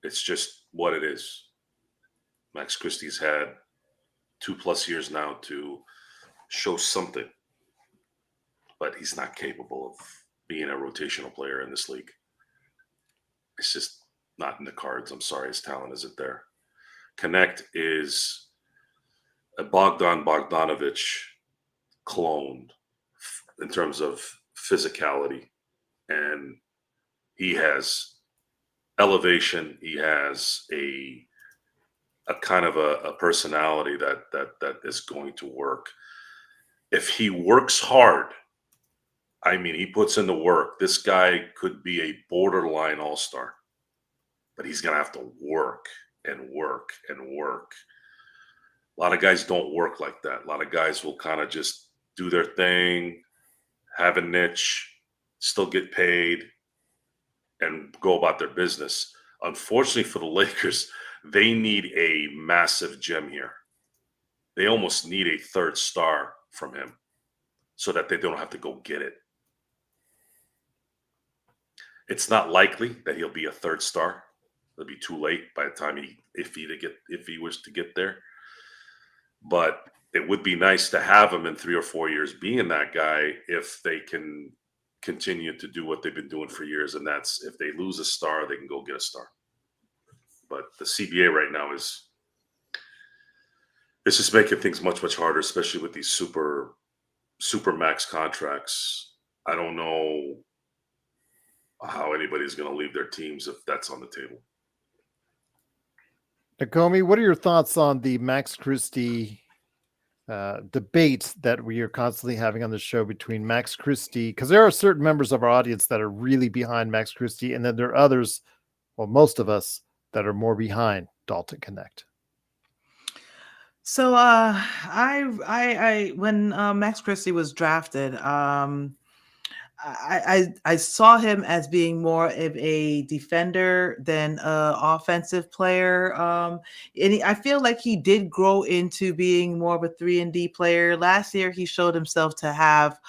It's just what it is. Max Christie's had 2+ years now to show something, but he's not capable of being a rotational player in this league. It's just not in the cards. I'm sorry, his talent isn't there. Connect is a Bogdan Bogdanovic cloned in terms of physicality, and he has elevation. He has a kind of a personality that is going to work. If he works hard, I mean, he puts in the work. This guy could be a borderline all-star, but he's going to have to work and work and work. A lot of guys don't work like that. A lot of guys will kind of just do their thing, have a niche, still get paid, and go about their business. Unfortunately for the Lakers, they need a massive gem here. They almost need a third star from him so that they don't have to go get it. It's not likely that he'll be a third star. It'll be too late by the time if he was to get there. But it would be nice to have him in 3 or 4 years being that guy if they can continue to do what they've been doing for years. And that's if they lose a star, they can go get a star. But the CBA right now it's just making things much, much harder, especially with these super max contracts. I don't know how anybody's going to leave their teams if that's on the table. Nakomi, what are your thoughts on the Max Christie debate that we are constantly having on the show between Max Christie? Because there are certain members of our audience that are really behind Max Christie, and then there are others, well, most of us, that are more behind Dalton Connect. So I when Max Christie was drafted, I saw him as being more of a defender than an offensive player. And I feel like he did grow into being more of a 3-and-D player. Last year, he showed himself to have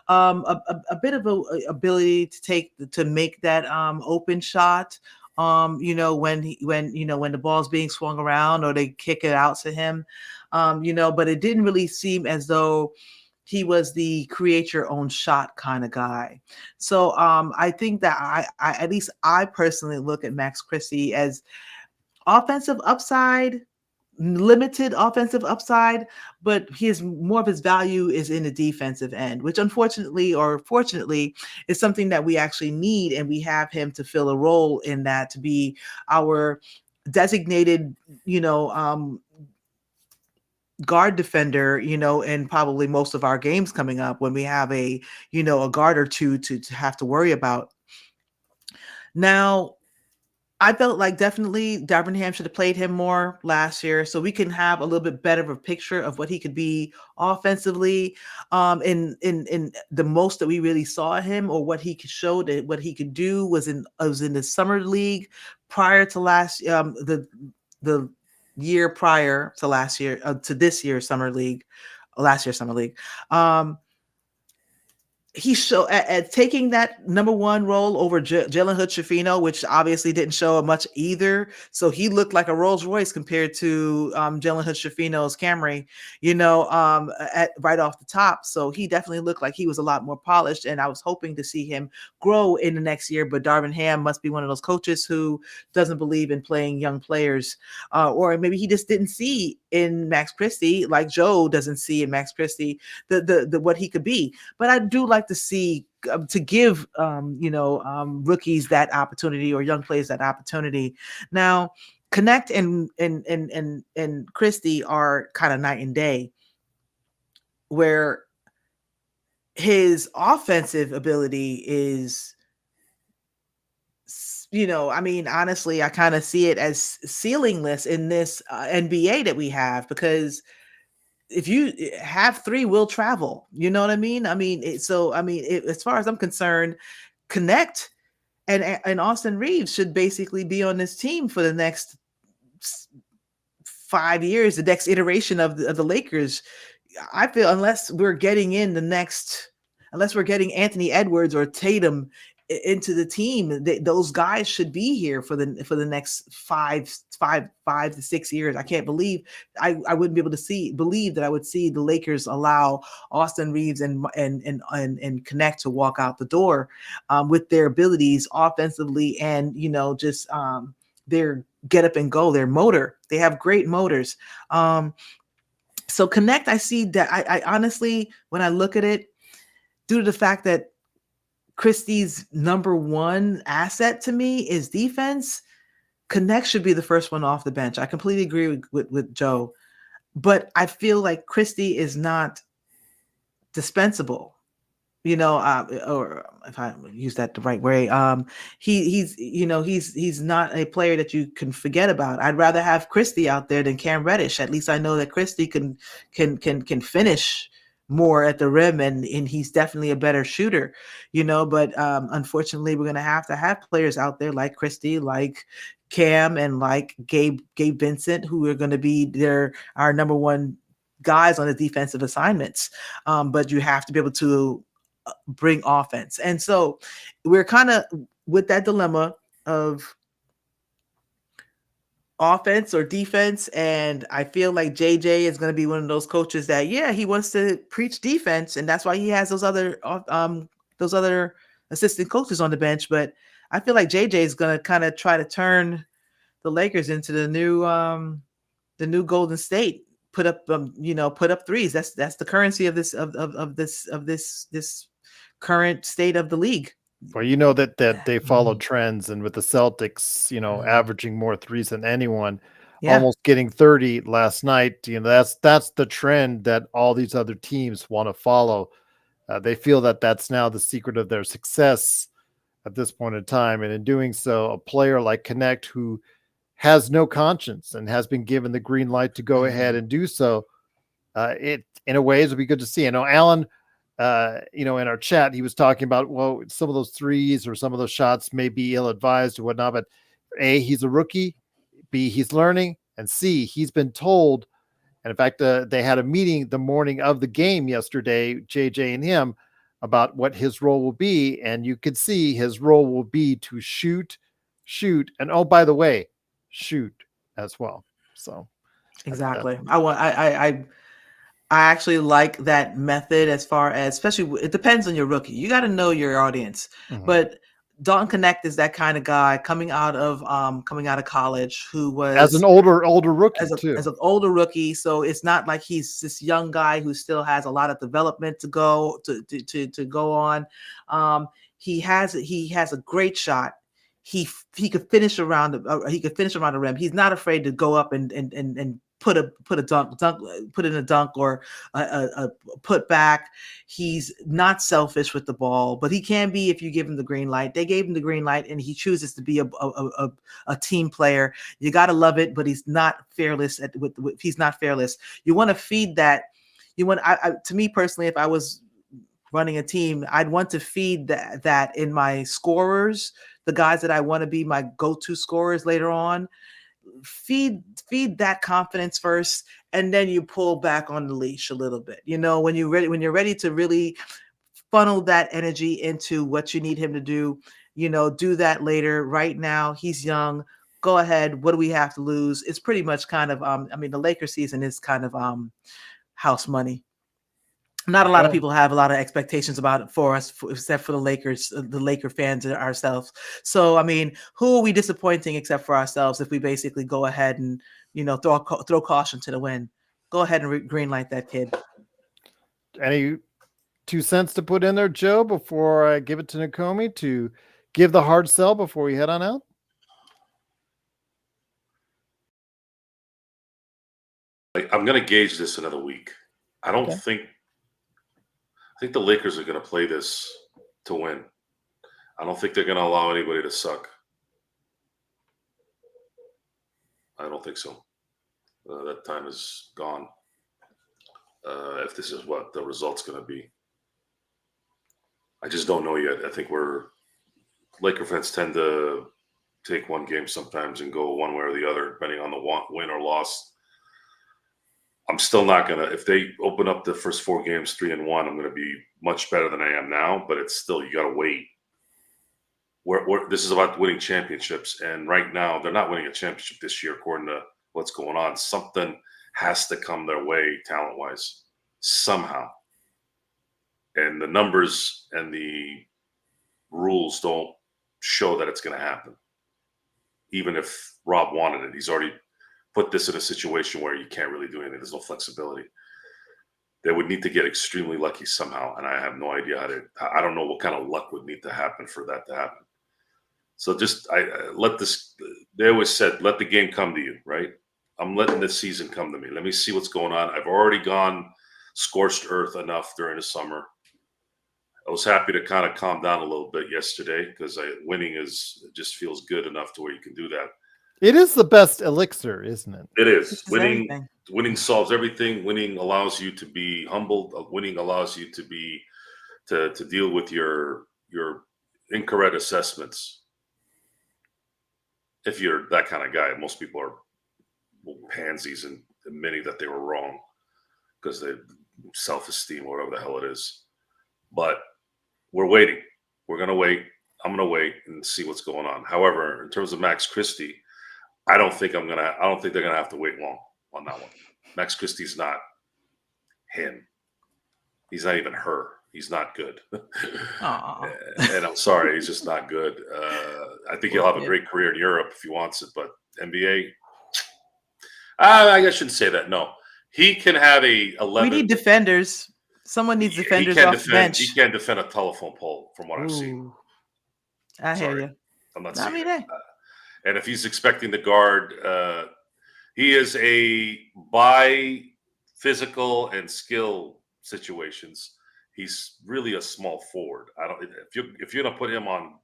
a bit of a ability to make that open shot. When the ball's being swung around or they kick it out to him, but it didn't really seem as though he was the create your own shot kind of guy. So I think that I at least I personally look at Max Christie as offensive upside, limited offensive upside, but more of his value is in the defensive end, which unfortunately or fortunately is something that we actually need. And we have him to fill a role in that, to be our designated, guard defender, in probably most of our games coming up when we have a guard or two to have to worry about. Now, I felt like definitely Darvin Ham should have played him more last year, so we can have a little bit better of a picture of what he could be offensively. In the most that we really saw him, or what he could show, that what he could do was in the summer league prior to last the year prior to last year to this year's summer league, last year's summer league. He showed at taking that number one role over Jalen Hood-Schifino, which obviously didn't show much either. So he looked like a Rolls Royce compared to Jalen Hood-Schifino's Camry, right off the top. So he definitely looked like he was a lot more polished, and I was hoping to see him grow in the next year. But Darvin Ham must be one of those coaches who doesn't believe in playing young players, or maybe he just didn't see in Max Christie, like Joe doesn't see in Max Christie, the what he could be. But I do like to see to give rookies that opportunity or young players that opportunity. Now, Connect and Christie are kind of night and day, where his offensive ability is, I mean, honestly, I kind of see it as ceilingless in this NBA that we have, because if you have three, will travel. You know what I mean? I mean, as far as I'm concerned, Connect and Austin Reeves should basically be on this team for the next 5 years, the next iteration of the Lakers. I feel unless we're getting Anthony Edwards or Tatum into the team, those guys should be here for the next 5 to 6 years. I can't believe I wouldn't be able to believe that I would see the Lakers allow Austin Reeves and Connect to walk out the door with their abilities offensively, and just their get up and go, their motor. They have great motors. So Connect, I see that. I honestly, when I look at it, due to the fact that Christie's number one asset to me is defense, Connect should be the first one off the bench. I completely agree with Joe, but I feel like Christie is not dispensable. Or if I use that the right way, he's not a player that you can forget about. I'd rather have Christie out there than Cam Reddish. At least I know that Christie can finish more at the rim, and he's definitely a better shooter. But unfortunately, we're gonna have to have players out there like Christie, like Cam, and like Gabe Vincent, who are going to be our number one guys on the defensive assignments. But you have to be able to bring offense. And so we're kind of with that dilemma of offense or defense. And I feel like JJ is going to be one of those coaches that, he wants to preach defense, and that's why he has those other assistant coaches on the bench. But I feel like JJ is going to kind of try to turn the Lakers into the new Golden State. Put up threes. That's the currency of this current state of the league. Well, that they follow trends, and with the Celtics, averaging more threes than anyone, almost getting 30 last night. That's the trend that all these other teams want to follow. They feel that that's now the secret of their success at this point in time, and in doing so, a player like Connect, who has no conscience and has been given the green light to go ahead and do so, it in a way, it'll be good to see. Alan, in our chat, he was talking about, well, some of those threes or some of those shots may be ill-advised or whatnot, but A, he's a rookie, B, he's learning, and C, he's been told. And in fact, they had a meeting the morning of the game yesterday, JJ and him, about what his role will be. And you could see his role will be to shoot, and oh, by the way, shoot as well. So exactly. I actually like that method, as far as, especially, it depends on your rookie. You got to know your audience. But Dalton Connect is that kind of guy coming out of college, who was as an older rookie as an older rookie. So it's not like he's this young guy who still has a lot of development to go on. He has a great shot. He could finish around the rim. He's not afraid to go up and put in a dunk or a put back. He's not selfish with the ball, but he can be if you give him the green light. They gave him the green light, and he chooses to be a team player. You got to love it, but he's not fearless. He's not fearless. You want to feed that. To me personally, if I was running a team, I'd want to feed that in my scorers, the guys that I want to be my go-to scorers later on. Feed that confidence first, and then you pull back on the leash a little bit. When you're ready to really funnel that energy into what you need him to do, do that later. Right now, he's young. Go ahead. What do we have to lose? It's pretty much kind of the Lakers season is kind of house money. Not a lot of people have a lot of expectations about it for us, except for the Lakers, the Laker fans ourselves. So, who are we disappointing except for ourselves if we basically go ahead and, throw caution to the wind? Go ahead and green light that kid. Any 2 cents to put in there, Joe, before I give it to Nakomi to give the hard sell before we head on out? I'm going to gauge this another week. I don't Okay. think. I think the Lakers are going to play this to win. I don't think they're going to allow anybody to suck. I don't think so. That time is gone. If this is what the result's going to be, I just don't know yet. I think Laker fans tend to take one game sometimes and go one way or the other, depending on the win or loss. I'm still not gonna. If they open up the first 4 games 3-1, I'm gonna be much better than I am now. But it's still, you gotta wait. This is about winning championships, and right now they're not winning a championship this year, according to what's going on. Something has to come their way, talent-wise, somehow. And the numbers and the rules don't show that it's going to happen. Even if Rob wanted it, he's already put this in a situation where you can't really do anything. There's no flexibility. They would need to get extremely lucky somehow, and I have no idea how to. I don't know what kind of luck would need to happen for that to happen. So just let this. They always said, "Let the game come to you." Right? I'm letting this season come to me. Let me see what's going on. I've already gone scorched earth enough during the summer. I was happy to kind of calm down a little bit yesterday because winning just feels good enough to where you can do that. It is the best elixir, isn't it? It is. Winning solves everything. Winning allows you to be humbled. Winning allows you to deal with your incorrect assessments. If you're that kind of guy, most people are pansies and admitting that they were wrong because they self-esteem or whatever the hell it is. But we're waiting. We're going to wait. I'm going to wait and see what's going on. However, in terms of Max Christie, I don't think they're going to have to wait long on that one. Max Christie's not him. He's not even her. He's not good. And I'm sorry, he's just not good. I think he'll have a great career in Europe if he wants it, but NBA, I shouldn't say that. No, he can have a 11. We need defenders. Someone needs defenders off the bench. He can't defend a telephone pole, from what I've seen. I hear you. I'm not saying that. And if he's expecting the guard, he is by physical and skill situations, he's really a small forward. If you're gonna put him on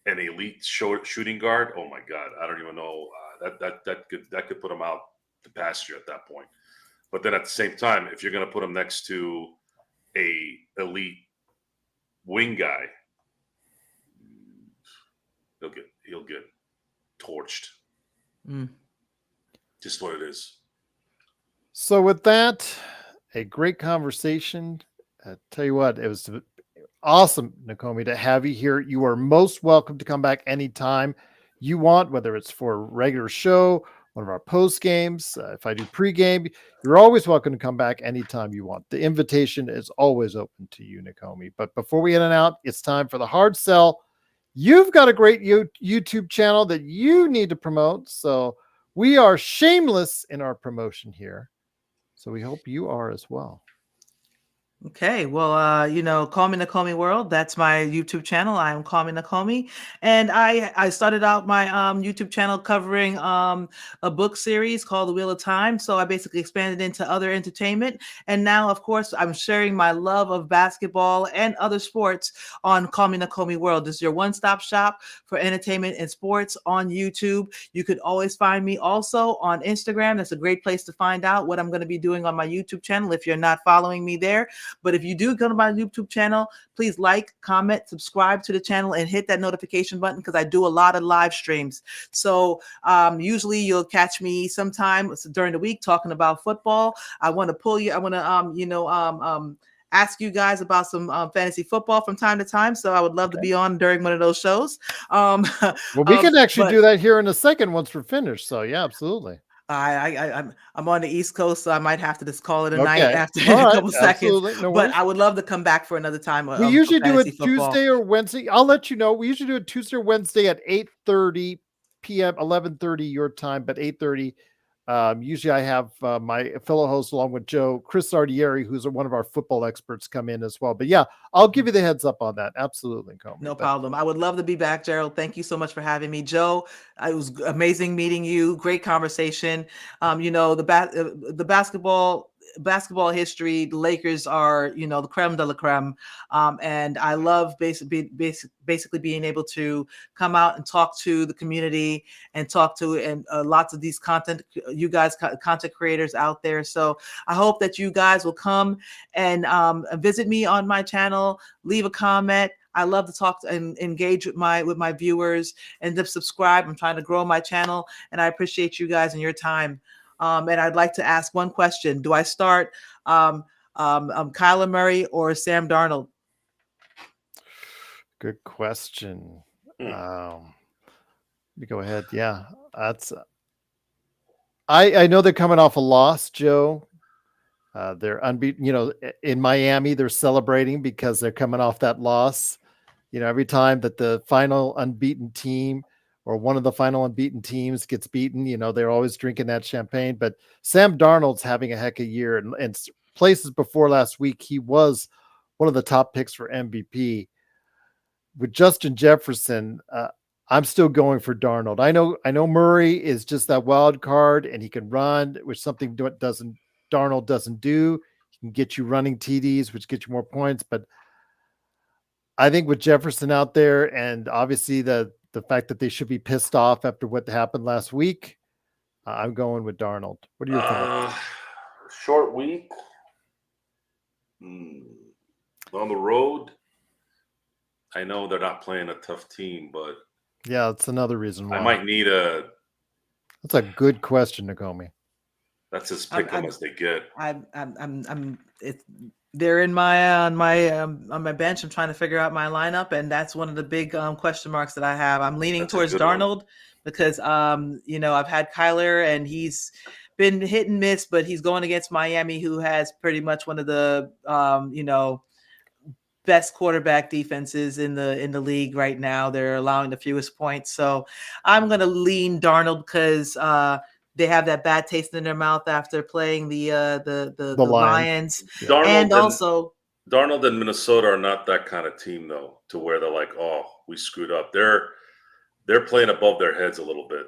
an elite shooting guard, oh my God, I don't even know. That could put him out to pasture at that point. But then at the same time, if you're going to put him next to a elite wing guy, he'll get torched. Just what it is. So with that, a great conversation. Tell you what, it was awesome, Nakomi, to have you here. You are most welcome to come back anytime you want, whether it's for a regular show, one of our post games. If I do pregame, you're always welcome to come back anytime you want. The invitation is always open to you, Nakomi. But before we head on out, it's time for the hard sell. You've got a great YouTube channel that you need to promote. So we are shameless in our promotion here. So we hope you are as well. Okay, well, CallMeNakomi World, that's my YouTube channel. I am CallMeNakomi, and I started out my YouTube channel covering a book series called The Wheel of Time. So I basically expanded into other entertainment, and now, of course, I'm sharing my love of basketball and other sports on CallMeNakomi World. This is your one-stop shop for entertainment and sports on YouTube. You could always find me also on Instagram. That's a great place to find out what I'm going to be doing on my YouTube channel if you're not following me there. But if you do go to my YouTube channel, please like, comment, subscribe to the channel, and hit that notification button because I do a lot of live streams. So usually you'll catch me sometime during the week talking about football. I want to pull you. I want to ask you guys about some fantasy football from time to time. So I would love to be on during one of those shows. Well, we can actually do that here in a second once we're finished. So yeah, absolutely. I'm on the East Coast, so I might have to just call it a night after a couple seconds. No but I would love to come back for another time. We usually do it Tuesday or Wednesday. I'll let you know. We usually do it Tuesday or Wednesday at 8:30 p.m., 11:30 your time, but 8:30 Usually I have my fellow host along with Joe, Chris Ardieri, who's one of our football experts, come in as well. But yeah, I'll give you the heads up on that. Absolutely, Nakomi. No problem. I would love to be back, Gerald. Thank you so much for having me. Joe, it was amazing meeting you. Great conversation. The basketball history, the Lakers are, the creme de la creme. And I love basically being able to come out and talk to the community and talk to lots of these content creators out there. So I hope that you guys will come and visit me on my channel, leave a comment. I love to talk and engage with my viewers and to subscribe. I'm trying to grow my channel, and I appreciate you guys and your time. And I'd like to ask one question. Do I start Kyler Murray or Sam Darnold? Good question. Let me go ahead. Yeah, that's. I know they're coming off a loss, Joe. They're unbeaten. In Miami, they're celebrating because they're coming off that loss. Every time that the final unbeaten team or one of the final unbeaten teams gets beaten, they're always drinking that champagne. But Sam Darnold's having a heck of a year, and places before last week, he was one of the top picks for MVP. With Justin Jefferson, I'm still going for Darnold. I know Murray is just that wild card, and he can run, which something Darnold doesn't do. He can get you running TDs, which get you more points. But I think with Jefferson out there, and obviously the fact that they should be pissed off after what happened last week, I'm going with Darnold. What are your thoughts? Short week. On the road, I know they're not playing a tough team, but yeah, that's another reason why. I might need That's a good question, Nakomi. That's as pick 'em as they get. They're in on my bench. I'm trying to figure out my lineup, and that's one of the big question marks that I have. I'm leaning towards Darnold because I've had Kyler, and he's been hit and miss, but he's going against Miami, who has pretty much one of the best quarterback defenses in the league right now. They're allowing the fewest points, so I'm going to lean Darnold because they have that bad taste in their mouth after playing the Lions. Yeah. Darnold and Minnesota are not that kind of team, though, to where they're like, oh, we screwed up. They're playing above their heads a little bit.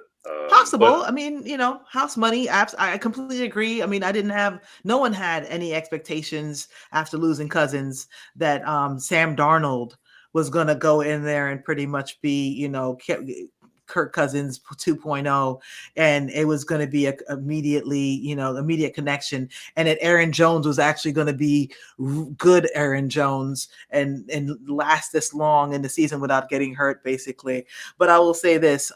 Possible. House money. I completely agree. No one had any expectations after losing Cousins that Sam Darnold was going to go in there and pretty much be, Kirk Cousins 2.0, and it was going to be immediate connection, and that Aaron Jones was actually going to be good Aaron Jones and last this long in the season without getting hurt, basically. But I will say this.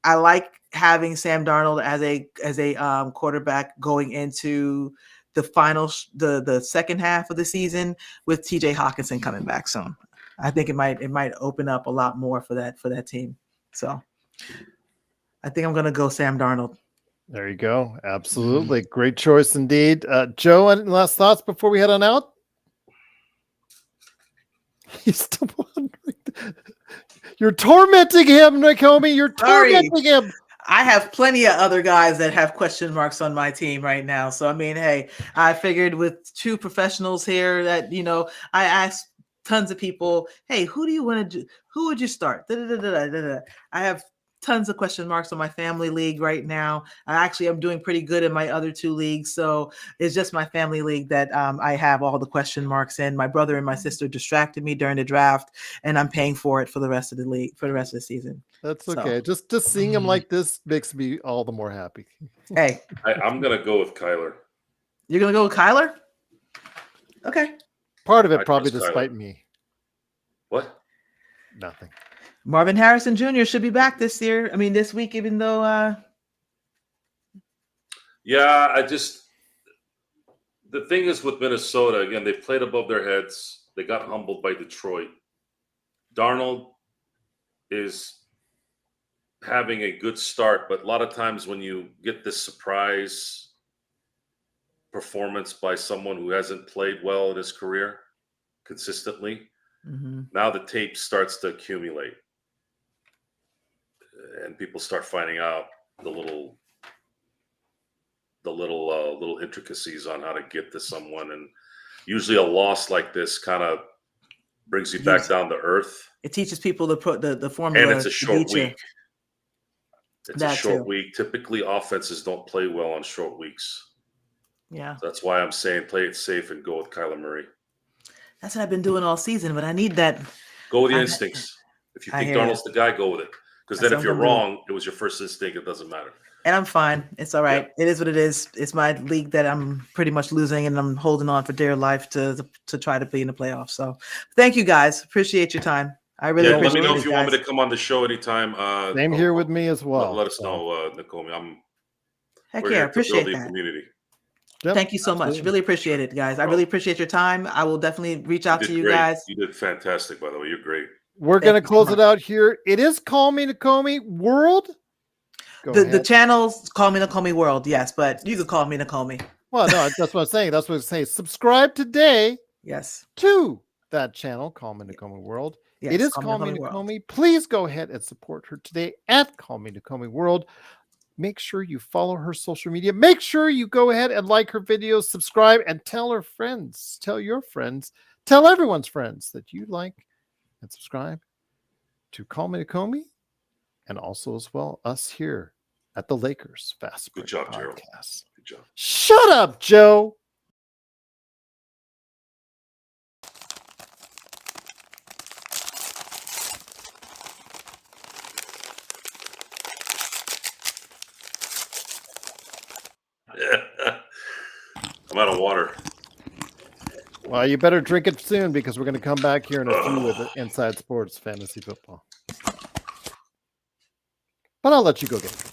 I like having Sam Darnold as a quarterback going into the final, the second half of the season with TJ Hawkinson coming back soon. I think it might open up a lot more for that team. So I think I'm going to go Sam Darnold. There you go. Absolutely. Great choice indeed. Joe, any last thoughts before we head on out? He's still wondering. You're tormenting him, Nakomi. You're tormenting him. I have plenty of other guys that have question marks on my team right now. So, hey, I figured with two professionals here that, I asked tons of people, hey, who do you want to do? Who would you start? I have tons of question marks on my family league right now. I'm doing pretty good in my other two leagues. So it's just my family league that I have all the question marks in. My brother and my sister distracted me during the draft, and I'm paying for it for the rest of the league, for the rest of the season. That's okay. So, just seeing him like this makes me all the more happy. Hey, I'm going to go with Kyler. You're going to go with Kyler? Okay. Part of it probably despite me. What? Nothing. Marvin Harrison Jr. should be back this week, even though. Yeah, the thing is with Minnesota, again, they've played above their heads. They got humbled by Detroit. Darnold is having a good start, but a lot of times when you get this surprise performance by someone who hasn't played well in his career consistently, now the tape starts to accumulate. And people start finding out the little the little intricacies on how to get to someone, and usually a loss like this kind of brings you back down to earth. It teaches people the formula, and it's a short week. It's a That short too. week. Typically, offenses don't play well on short weeks. Yeah, So that's why I'm saying play it safe and go with Kyler Murray. that's what I've been doing all season, but I need that. Go with your I- instincts. If you I think hear Darnold's the guy, go with it. Because That's then what if you're I'm gonna do. wrong, it was your first instinct. It doesn't matter. And I'm fine. It's all right. It is what it is. It's my league that I'm pretty much losing, and I'm holding on for dear life to try to be in the playoffs. So, thank you guys. Appreciate your time. I really Yeah, let appreciate me know it, if you guys. want me to come on the show anytime. Same here with me as well. Let us know, Nakomi. Heck We're yeah, here to build appreciate the that. community. Yep, Thank you so much. absolutely. Really appreciate it, guys. I really appreciate your time. I will definitely reach out to you Great. guys. You did fantastic, by the way. You're great. We're Thank going to you so close much. it out here. It is Call Me Nakomi World. Go The ahead. channel's Call Me Nakomi World, yes, but you could call me Nakomi. Well, no, that's what I'm saying. That's what I'm saying. Subscribe today Yes. to that channel, Call Me Nakomi World. Yes, It is Call Me Call Me Nakomi World. Nakomi. Please go ahead and support her today at Call Me Nakomi World. Make sure you follow her social media. Make sure you go ahead and like her videos, subscribe, and tell her friends. Tell your friends. Tell everyone's friends that you like and subscribe to Call Me Nakomi, and also as well us here at the Lakers Fast Break Good job, Gerald. Podcast. Good job. Shut up, Joe. I'm out of water. Well, you better drink it soon because we're going to come back here in a few with Inside Sports Fantasy Football. But I'll let you go get it.